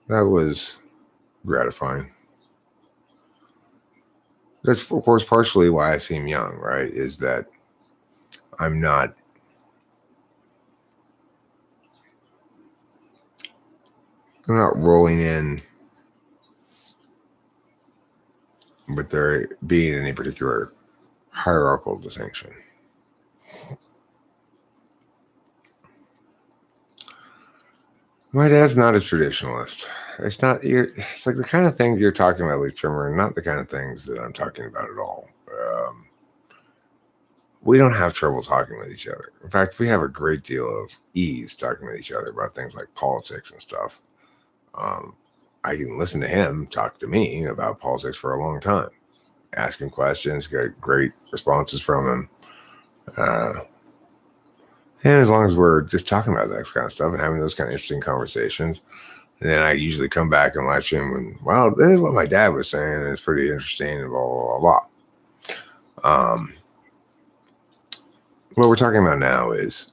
That was gratifying. That's, of course, partially why I seem young, right? Is that I'm not I'm not rolling in with there being any particular hierarchical distinction. My dad's not a traditionalist. It's not. It's like the kind of things you're talking about, Lee Trimmer, not the kind of things that I'm talking about at all. We don't have trouble talking with each other. In fact, we have a great deal of ease talking with each other about things like politics and stuff. I can listen to him talk to me about politics for a long time, ask him questions, get great responses from him. And as long as we're just talking about that kind of stuff and having those kind of interesting conversations, and then I usually come back and live stream and, well, this is what my dad was saying, and it's pretty interesting, and blah, blah, blah, blah. What we're talking about now is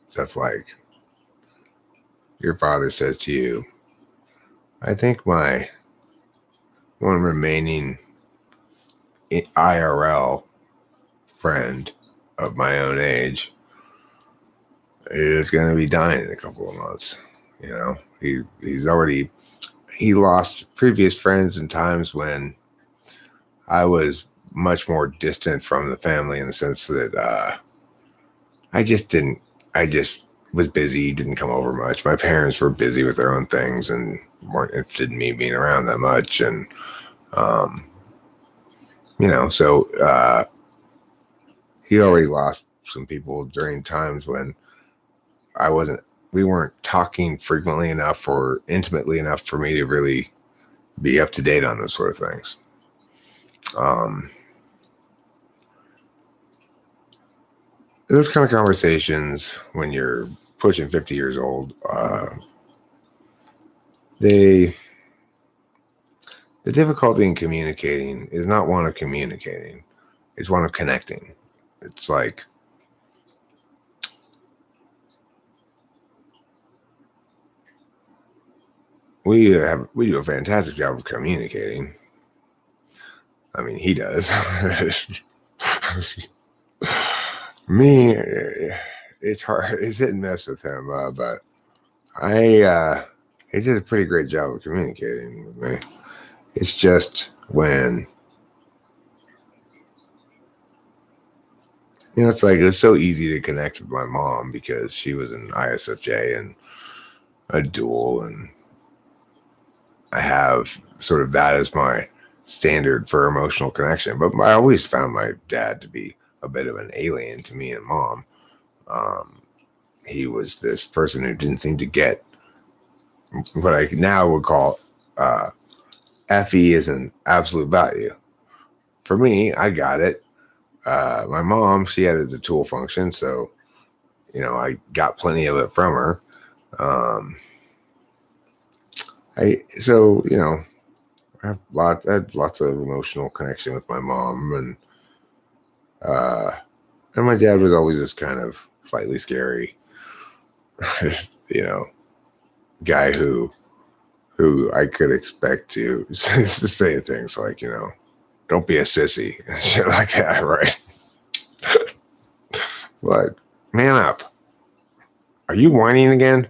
stuff like your father says to you, I think my one remaining IRL friend of my own age is going to be dying in a couple of months. You know, he lost previous friends in times when I was much more distant from the family, in the sense that I just was busy, didn't come over much. My parents were busy with their own things and weren't interested in me being around that much. And, so he already lost some people during times when we weren't talking frequently enough or intimately enough for me to really be up to date on those sort of things. Those kind of conversations when you're pushing 50 years old, the difficulty in communicating is not one of communicating, it's one of connecting. It's like, we do a fantastic job of communicating. I mean, he does. Me, it's hard. It's hit and miss with him, but he did a pretty great job of communicating with me. It's just when, it's like, it's so easy to connect with my mom because she was an ISFJ and a dual, and I have sort of that as my standard for emotional connection. But I always found my dad to be a bit of an alien to me and mom. He was this person who didn't seem to get what I now would call FE is an absolute value. For me, I got it. My mom, she had the tool function, so I got plenty of it from her. I have lots of emotional connection with my mom, and my dad was always this kind of slightly scary, guy who I could expect to say things like, don't be a sissy and shit like that, right? Like, man up. Are you whining again?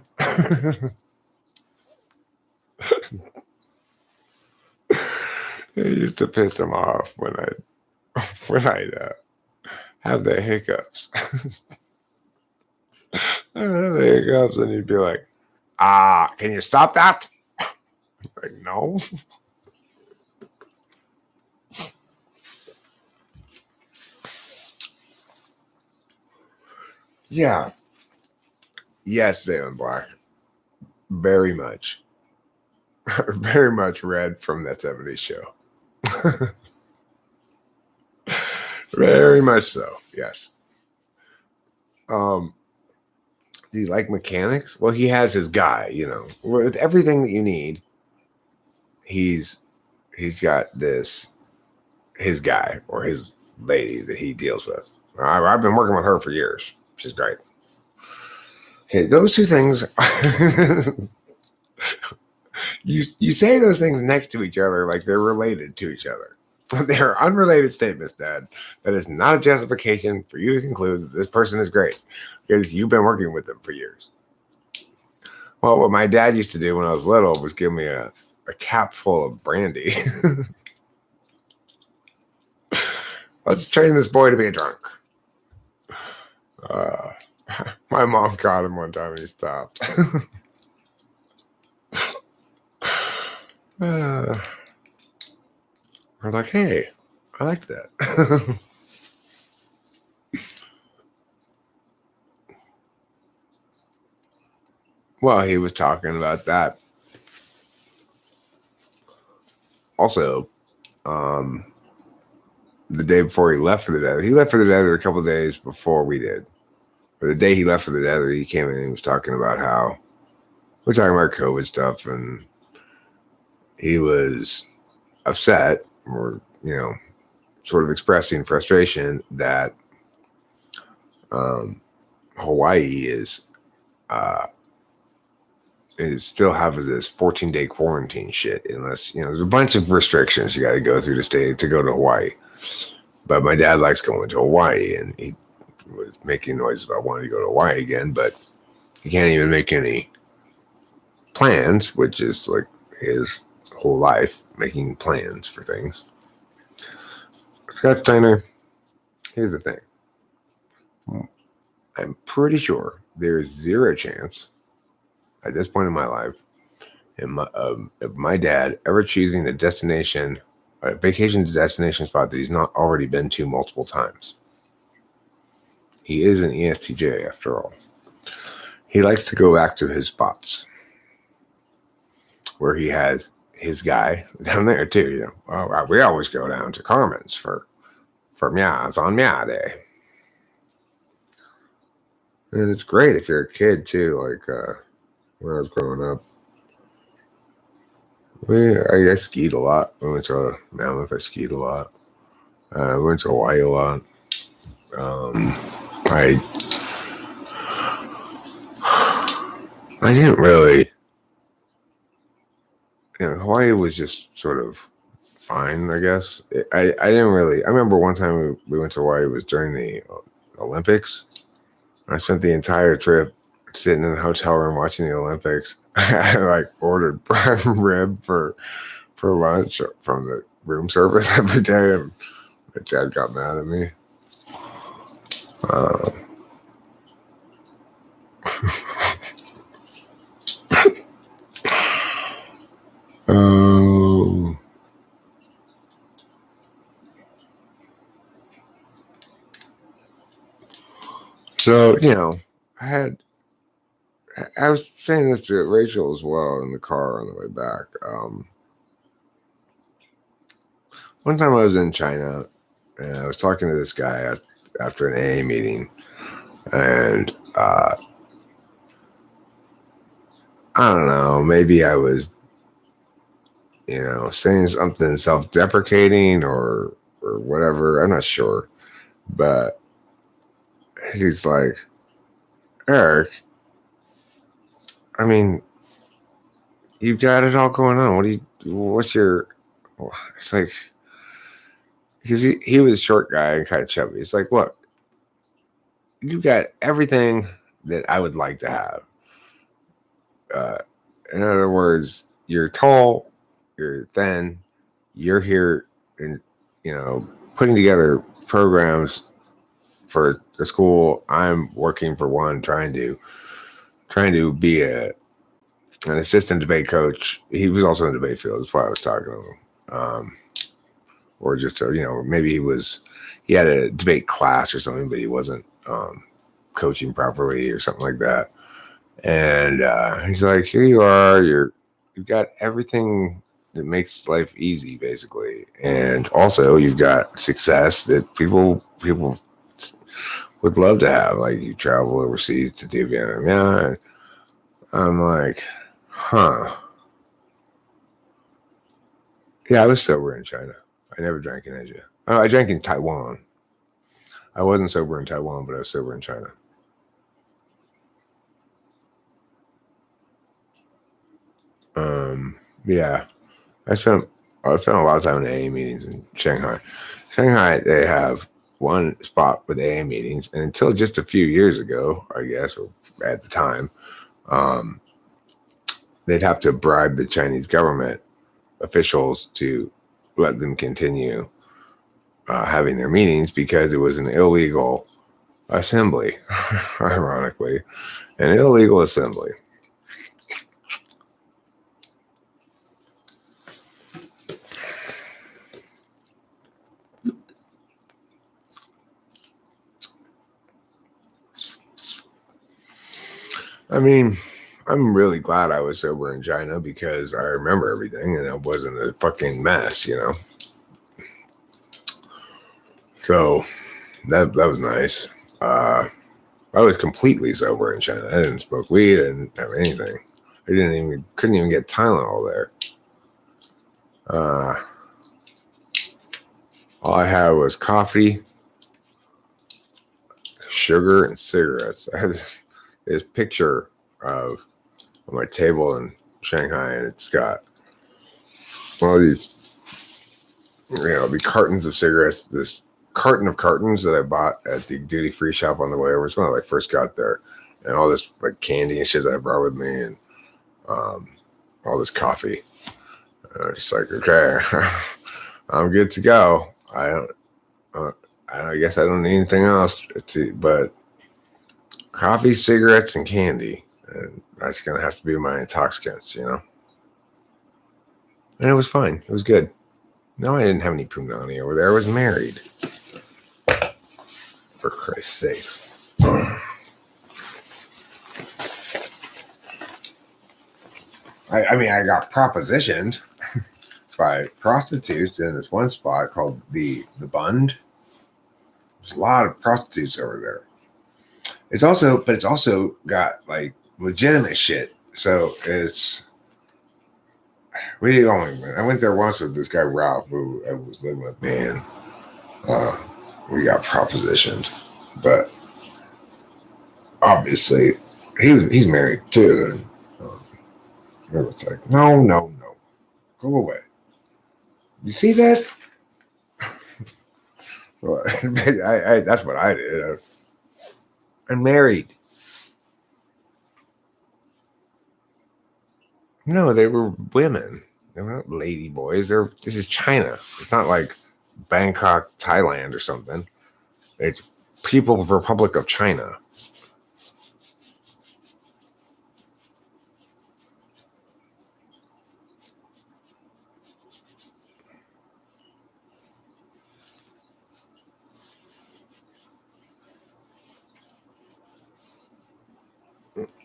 It used to piss him off when I'd have the hiccups. And he'd be like, can you stop that? Like, no. Yeah. Yes, Dalen Black. Very much. Very much read from that 70s show. Very much so, yes. Do you like mechanics? Well, he has his guy, with everything that you need. He's got his guy or his lady that he deals with. I've been working with her for years. She's great. Okay, those two things. You say those things next to each other like they're related to each other. They're unrelated statements, Dad. That is not a justification for you to conclude that this person is great because you've been working with them for years. Well, what my dad used to do when I was little was give me a cap full of brandy. Let's train this boy to be a drunk. My mom caught him one time and he stopped. We're like, hey, I like that. Well, he was talking about that. Also, the day before he left for the desert, he left for the desert a couple of days before we did. But the day he left for the desert, he came in and he was talking about how we're talking about COVID stuff, and he was upset, or sort of expressing frustration that Hawaii is still having this 14-day quarantine shit, unless there's a bunch of restrictions you got to go through to go to Hawaii. But my dad likes going to Hawaii, and he was making noises about wanting to go to Hawaii again, but he can't even make any plans, which is like his whole life, making plans for things. Scott Steiner, here's the thing. I'm pretty sure there's zero chance at this point in my life of my dad ever choosing a vacation destination spot that he's not already been to multiple times. He is an ESTJ after all. He likes to go back to his spots where he has his guy down there too. We always go down to Carmen's for Meows on Meow Day. And it's great if you're a kid too, like when I was growing up. I skied a lot. We went to Mammoth. I skied a lot. We went to Hawaii a lot. I didn't really. Hawaii was just sort of fine, I guess. I didn't really. I remember one time we went to Hawaii. It was during the Olympics. I spent the entire trip sitting in the hotel room watching the Olympics. I ordered prime rib for lunch from the room service every day, and my dad got mad at me. So I was saying this to Rachel as well in the car on the way back. One time I was in China and I was talking to this guy after an AA meeting, and I don't know, maybe I was, saying something self-deprecating or whatever. I'm not sure, but he's like, Eric, I mean, you've got it all going on. What's your, it's like, because he was a short guy and kind of chubby. It's like, look, you've got everything that I would like to have. In other words, you're tall, you're thin, you're here and, putting together programs for the school. I'm working for one, trying to be an assistant debate coach. He was also in the debate field. That's why I was talking to him. Or just, maybe he had a debate class or something, but he wasn't coaching properly or something like that. And he's like, here you are, you've got everything that makes life easy, basically. And also you've got success that people would love to have. Like, you travel overseas to do Vietnam. Yeah. I'm like, huh. Yeah, I was sober in China. I never drank in Asia. Oh, I drank in Taiwan. I wasn't sober in Taiwan, but I was sober in China. Yeah. I spent a lot of time in AA meetings in Shanghai. Shanghai, they have one spot with AA meetings, and until just a few years ago, I guess, or at the time, they'd have to bribe the Chinese government officials to let them continue having their meetings because it was an illegal assembly, ironically, an illegal assembly. I mean, I'm really glad I was sober in China because I remember everything and it wasn't a fucking mess, you know? So that was nice. I was completely sober in China. I didn't smoke weed. I didn't have anything. I couldn't even get Tylenol there. All I had was coffee, sugar, and cigarettes. I had this picture of on my table in Shanghai, and it's got all these, the cartons of cigarettes. This carton of cartons that I bought at the duty free shop on the way over. It's when I first got there, and all this like candy and shit that I brought with me, and all this coffee. And I was just like, okay, I'm good to go. I guess I don't need anything else, but coffee, cigarettes, and candy. And that's going to have to be my intoxicants, you know? And it was fine. It was good. No, I didn't have any punani over there. I was married. For Christ's sakes. I mean, I got propositioned by prostitutes in this one spot called the Bund. There's a lot of prostitutes over there. It's also got like legitimate shit. So I went there once with this guy Ralph, who I was living with me, and we got propositioned. But obviously, he's married too. And it's like, no, go away. You see this? Well, that's what I did. I'm married. No, they were women. They were not lady boys. This is China. It's not like Bangkok, Thailand or something. It's People's Republic of China.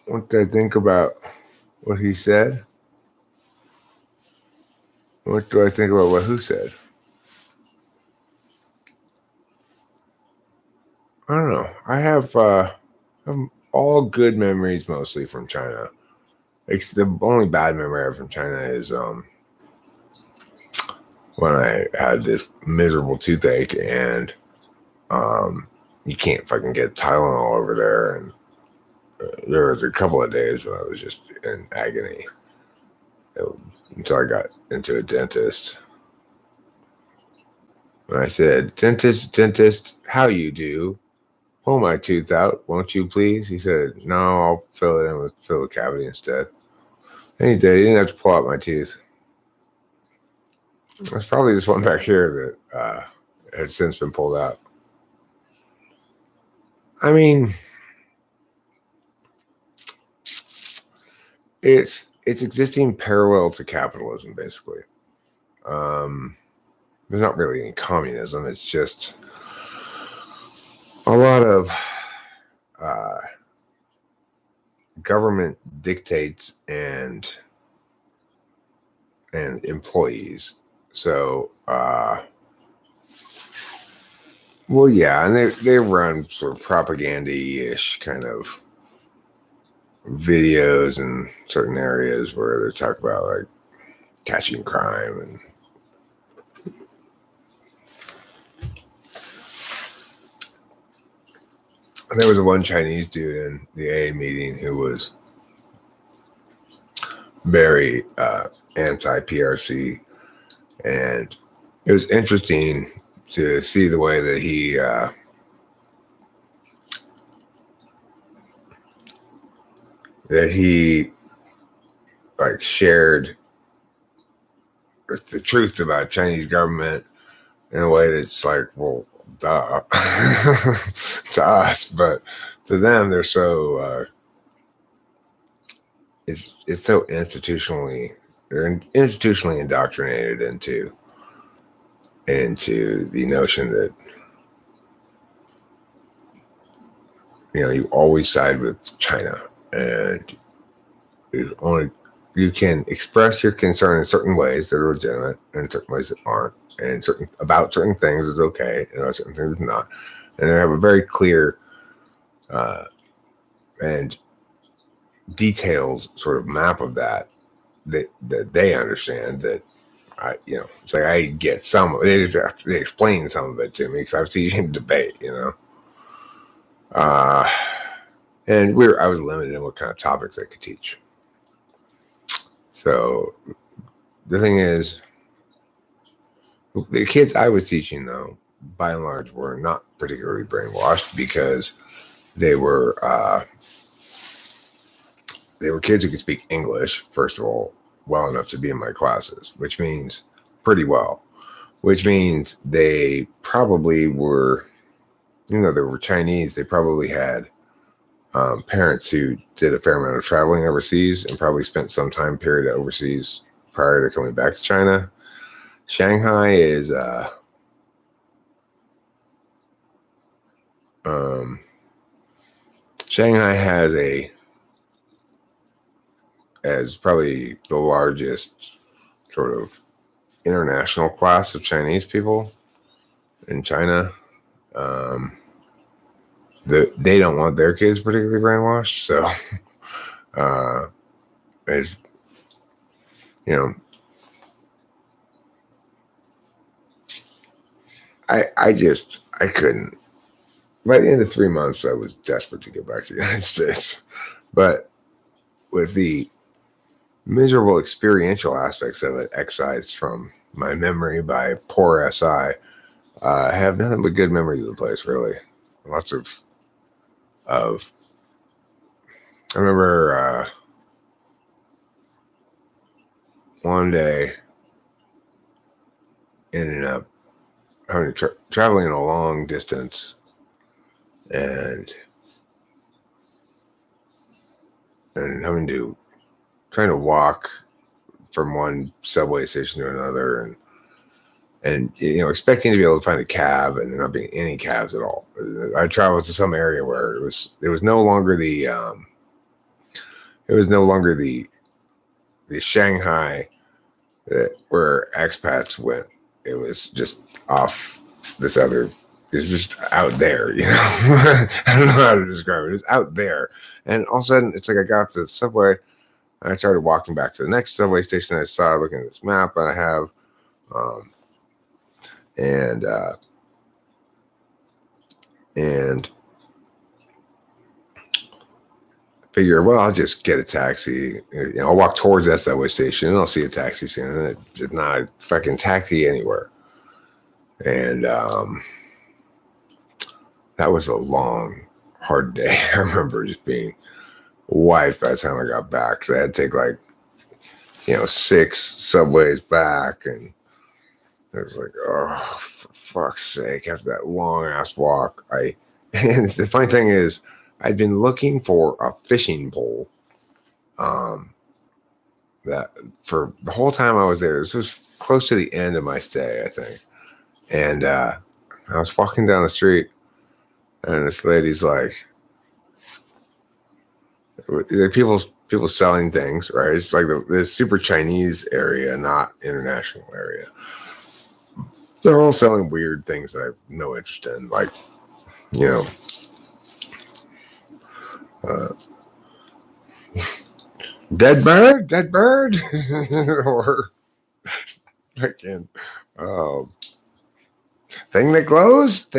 What did I think about what he said? What do I think about what who said? I don't know. I have all good memories mostly from China. The only bad memory I have from China is when I had this miserable toothache and you can't fucking get Tylenol over there, and there was a couple of days when I was just in agony until I got into a dentist. And I said, dentist, how you do? Pull my tooth out, won't you please? He said, no, I'll fill it in with fill the cavity instead. And he did. He didn't have to pull out my teeth. There's probably this one back here that has since been pulled out. I mean, it's existing parallel to capitalism, basically. There's not really any communism. It's just a lot of government dictates and employees. So, well, yeah, and they run sort of propaganda-ish kind of videos in certain areas where they talk about like catching crime and there was one Chinese dude in the AA meeting who was very anti-PRC, and it was interesting to see the way that he like shared the truth about Chinese government in a way that's like, well, duh, to us, but to them, they're so it's so they're institutionally indoctrinated into the notion that you always side with China, and you can express your concern in certain ways that are legitimate and in certain ways that aren't, and about certain things is okay, and certain things is not, and they have a very clear and detailed sort of map of that they understand that. It's like I get some of it. They explain some of it to me because I was teaching debate, and I was limited in what kind of topics I could teach. So the thing is, the kids I was teaching, though, by and large, were not particularly brainwashed because they were kids who could speak English, first of all, well enough to be in my classes, which means pretty well, which means they probably were, they were Chinese, they probably had parents who did a fair amount of traveling overseas and probably spent some time period overseas prior to coming back to China. Shanghai is Shanghai has probably the largest sort of international class of Chinese people in China. They don't want their kids particularly brainwashed, so as I couldn't. By the end of 3 months, I was desperate to get back to the United States, but with the miserable experiential aspects of it excised from my memory by poor SI, I have nothing but good memories of the place. Really, lots of. I remember one day ended up having traveling a long distance and trying to walk from one subway station to another, and expecting to be able to find a cab, and there not being any cabs at all. I traveled to some area where it was no longer the Shanghai where expats went. It was just off this other. It's just out there, I don't know how to describe it. It's out there, and all of a sudden, it's like I got off the subway, and I started walking back to the next subway station. I saw, looking at this map I have, and figure, well, I'll just get a taxi. I'll walk towards that subway station, and I'll see a taxi soon. And it's not a fucking taxi anywhere. And that was a long, hard day. I remember just being wiped by the time I got back, because I had to take 6 subways back, and it was like, oh, for fuck's sake! After that long ass walk, and the funny thing is, I'd been looking for a fishing pole. That for the whole time I was there. This was close to the end of my stay, I think, and I was walking down the street. And this lady's like, people selling things, right? It's like the super Chinese area, not international area. They're all selling weird things that I have no interest in, like, dead bird, or freaking thing that glows.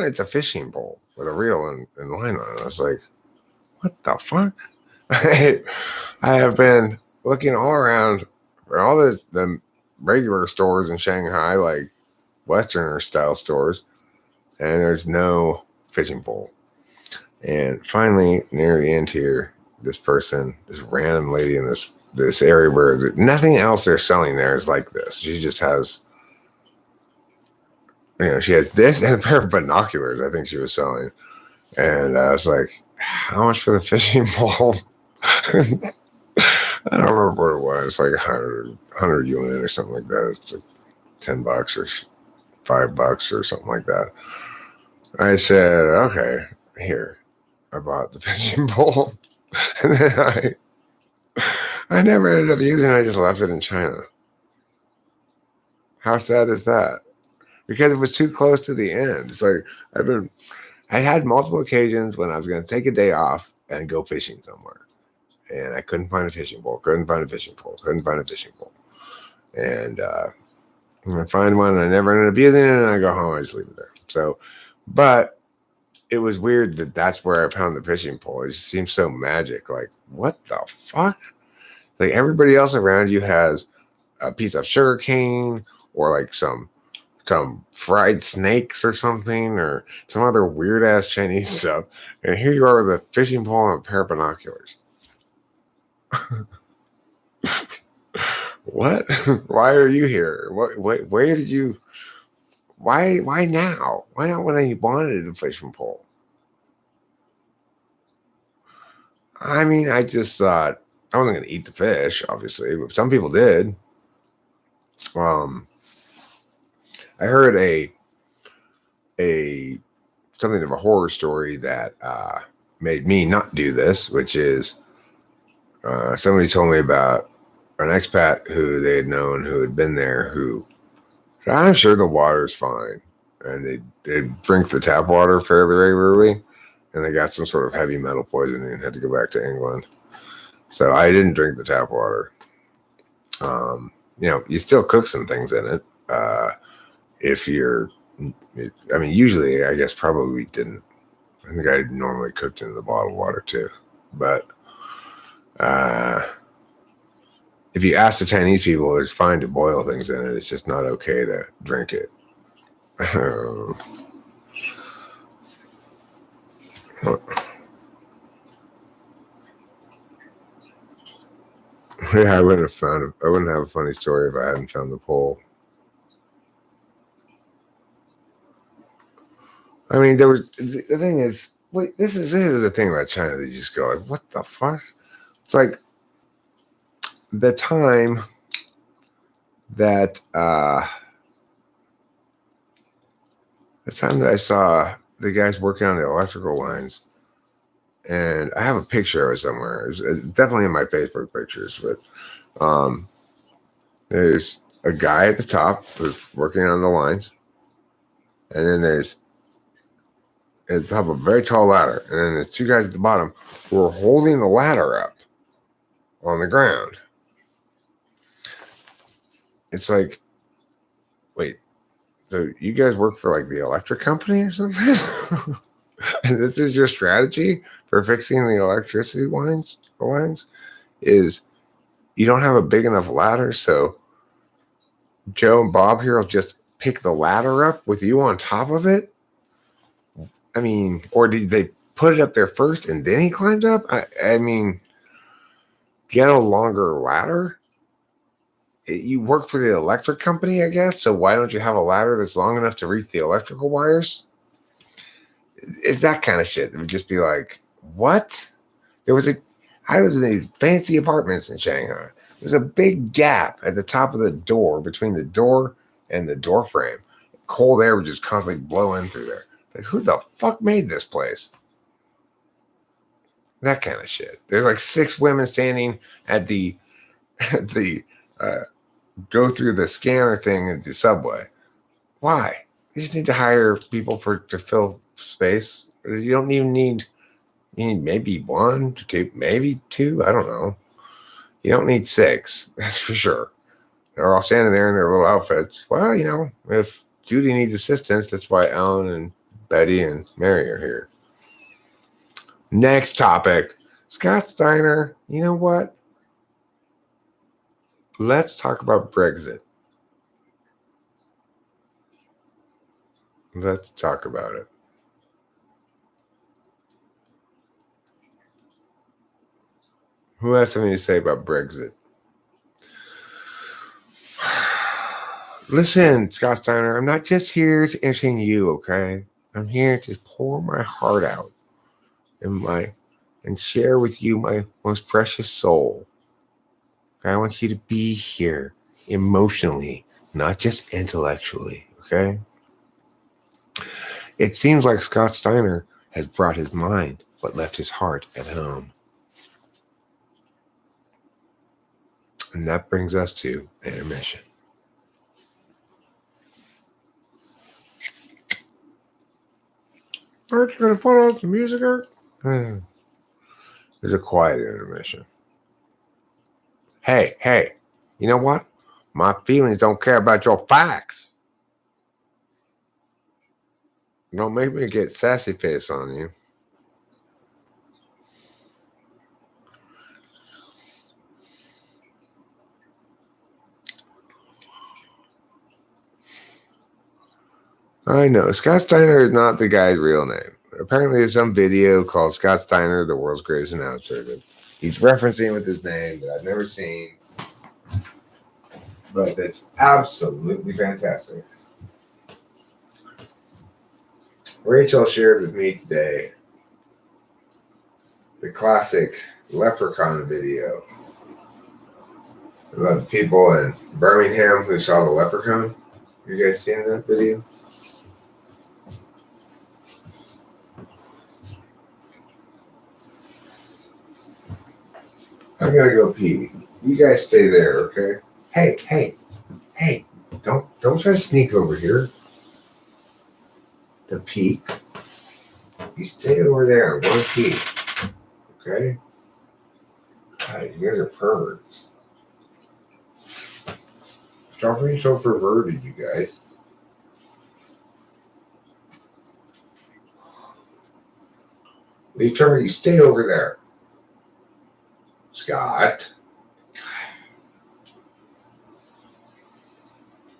It's a fishing pole with a reel and line on it. I was like, what the fuck? I have been looking all around for all the regular stores in Shanghai, like Westerner style stores, and there's no fishing pole. And finally, near the end here, this random lady in this area where nothing else they're selling there is like this. She just has, she has this and a pair of binoculars. I think she was selling, and I was like, "How much for the fishing pole?" I don't remember what it was. Like 100 yuan or something like that. It's like $10 or $5 or something like that. I said, "Okay, here." I bought the fishing pole, and then I never ended up using it. I just left it in China. How sad is that? Because it was too close to the end. It's like I had multiple occasions when I was going to take a day off and go fishing somewhere, and I couldn't find a fishing pole. Couldn't find a fishing pole. Couldn't find a fishing pole. And I find one, and I never ended up using it, and I go home. I just leave it there. So, but it was weird that that's where I found the fishing pole. It just seems so magic. Like, what the fuck? Like everybody else around you has a piece of sugar cane or like some fried snakes or something or some other weird ass Chinese stuff. And here you are with a fishing pole and a pair of binoculars. What? Why are you here? Where did you why now? Why not when I wanted a fishing pole? I mean, I just thought I wasn't gonna eat the fish, obviously, but some people did. Um I heard a something of a horror story that made me not do this, which is somebody told me about an expat who they had known who had been there who I'm sure the water's fine. And they drink the tap water fairly regularly. And they got some sort of heavy metal poisoning and had to go back to England. So I didn't drink the tap water. You still cook some things in it. If you're, I mean, usually I guess probably we didn't. I think I normally cooked in the bottled water too. But if you ask the Chinese people, it's fine to boil things in it. It's just not okay to drink it. Yeah, I wouldn't have a funny story if I hadn't found the pole. I mean, there was the thing is, wait, this is the thing about China that you just go like, what the fuck? It's like the time that I saw the guys working on the electrical lines, and I have a picture of it somewhere. It's definitely in my Facebook pictures, but there's a guy at the top who's working on the lines, and then there's at the top of a very tall ladder, and then the two guys at the bottom who are holding the ladder up on the ground. It's like, wait, so you guys work for like the electric company or something? And this is your strategy for fixing the electricity lines? The lines is you don't have a big enough ladder, so Joe and Bob here will just pick the ladder up with you on top of it. I mean, or did they put it up there first and then he climbs up? I mean, get a longer ladder. You work for the electric company, I guess. So why don't you have a ladder that's long enough to reach the electrical wires? It's that kind of shit. It would just be like, what? I lived in these fancy apartments in Shanghai. There's a big gap at the top of the door between the door and the door frame. Cold air would just constantly blow in through there. Like, who the fuck made this place? That kind of shit. There's like 6 women standing at the go through the scanner thing at the subway. Why? You just need to hire people to fill space. You don't even need. You need maybe 1 to 2, maybe 2. I don't know. You don't need 6. That's for sure. They're all standing there in their little outfits. Well, if Judy needs assistance, that's why Alan and Betty and Mary are here. Next topic. Scott Steiner, you know what? Let's talk about Brexit. Let's talk about it. Who has something to say about Brexit? Listen, Scott Steiner, I'm not just here to entertain you, okay? I'm here to pour my heart out and share with you my most precious soul. I want you to be here emotionally, not just intellectually, okay? It seems like Scott Steiner has brought his mind but left his heart at home. And that brings us to intermission. Aren't you going to put on some music, Art? There's a quiet intermission. Hey, you know what? My feelings don't care about your facts. Don't make me get sassy face on you. I know. Scott Steiner is not the guy's real name. Apparently, there's some video called Scott Steiner, the world's greatest announcer, that he's referencing with his name that I've never seen. But that's absolutely fantastic. Rachel shared with me today the classic Leprechaun video about the people in Birmingham who saw the Leprechaun. You guys seen that video? I'm gonna go pee. You guys stay there, okay? Hey! Don't try to sneak over here. The peak. You stay over there and go pee. Okay? God, you guys are perverts. Stop being so perverted, you guys. You stay over there. Scott.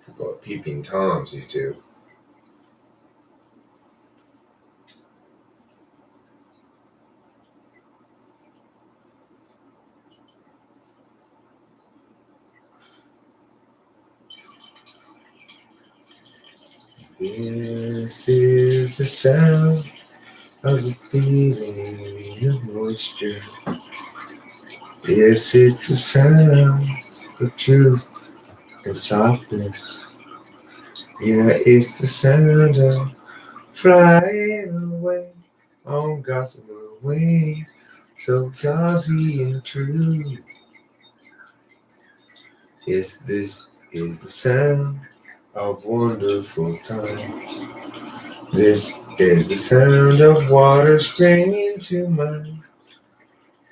Couple of peeping Toms, you two. This is the sound of the feeling of moisture. Yes, it's the sound of truth and softness. Yeah, it's the sound of flying away on gossamer wings, so gauzy and true. Yes, this is the sound of wonderful time. This is the sound of water springing to mind.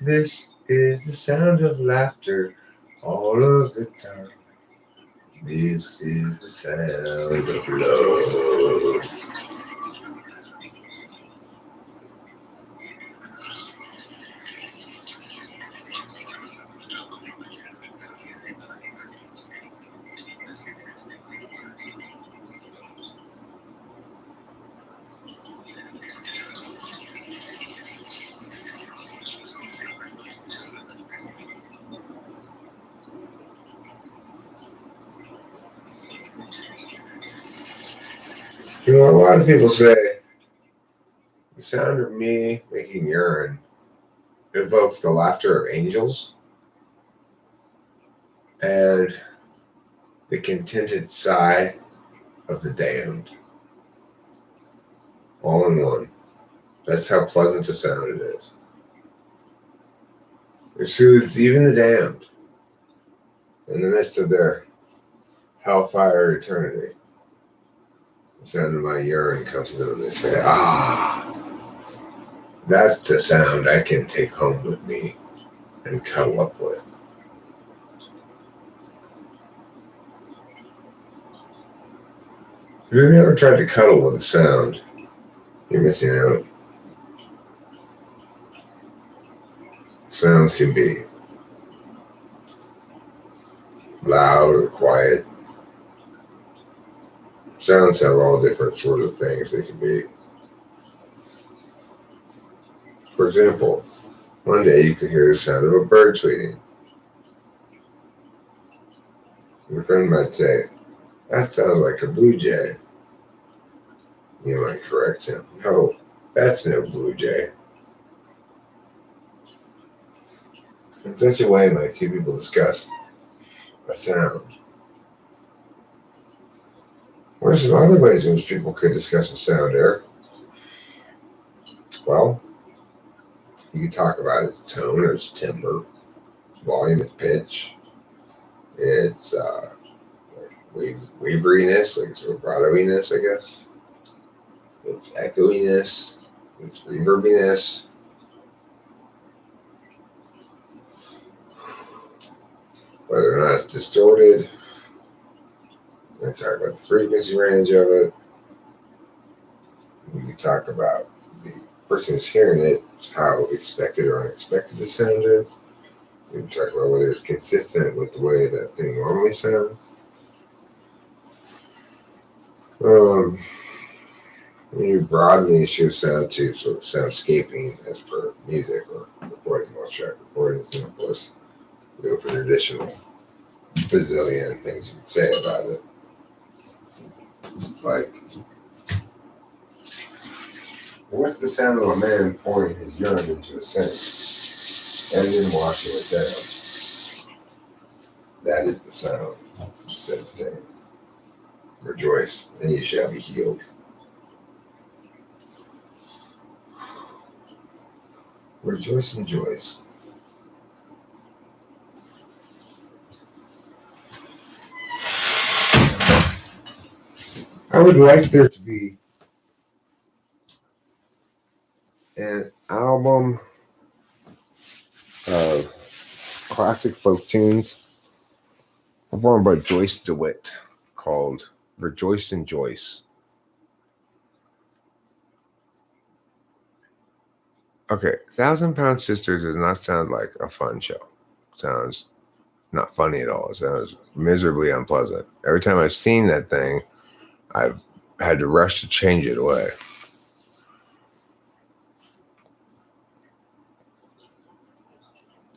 This is the sound of laughter all of the time. This is the sound of love. You know, a lot of people say the sound of me making urine evokes the laughter of angels and the contented sigh of the damned. All in one. That's how pleasant a sound it is. It soothes even the damned in the midst of their hellfire eternity. The sound of my urine comes to them and they say, that's the sound I can take home with me and cuddle up with. If you've ever tried to cuddle with a sound, you're missing out. Sounds can be loud or quiet. Sounds have all different sort of things they can be. For example, One day you could hear the sound of a bird tweeting. Your friend might say, "That sounds like a blue jay." You might correct him, "No, that's no blue jay." In such a way might two people discuss a sound. What are some other ways in which people could discuss a sound, Eric? Well, you could talk about its tone or its timbre, volume, its pitch, its waveriness, like its vibratoiness, I guess, its echoiness, its reverbiness, whether or not it's distorted. We can talk about the frequency range of it. We can talk about the person who's hearing it, how expected or unexpected the sound is. We can talk about whether it's consistent with the way that thing normally sounds. When you broaden the issue of sound to sort of soundscaping as per music or recording, multi-track recordings, and of course, we open an additional bazillion things you could say about it. Like, what's the sound of a man pouring his urine into a sink and then washing it down? That is the sound, said thing. Rejoice, and you shall be healed. Rejoice and Joyce. I would like there to be an album of classic folk tunes performed by Joyce DeWitt called Rejoice and Joyce. Okay, 1,000-Pound Sisters does not sound like a fun show. It sounds not funny at all. It sounds miserably unpleasant. Every time I've seen that thing, I've had to rush to change it away.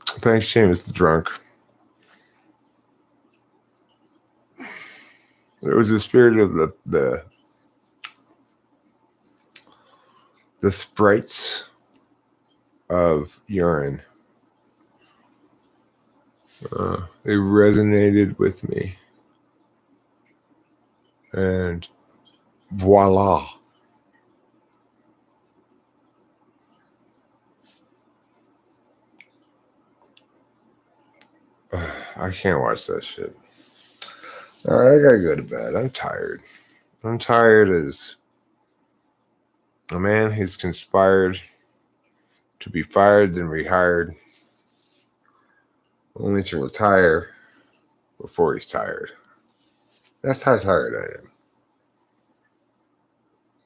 Thanks, Seamus the Drunk. It was the spirit of the sprites of urine. They resonated with me. And voila. I can't watch that shit. All right, I gotta go to bed. I'm tired. I'm tired as a man who's conspired to be fired then rehired, only to retire before he's tired. That's how tired I am.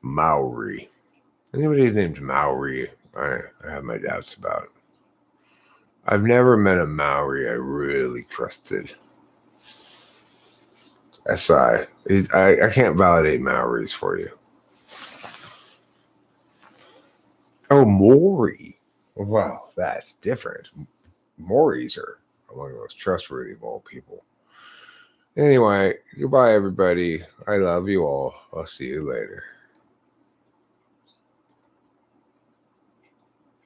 Maori. Anybody who's named Maori, I have my doubts about. I've never met a Maori I really trusted. SI. I can't validate Maoris for you. Oh, Maori. Wow, that's different. Maoris are among the most trustworthy of all people. Anyway, goodbye, everybody. I love you all. I'll see you later.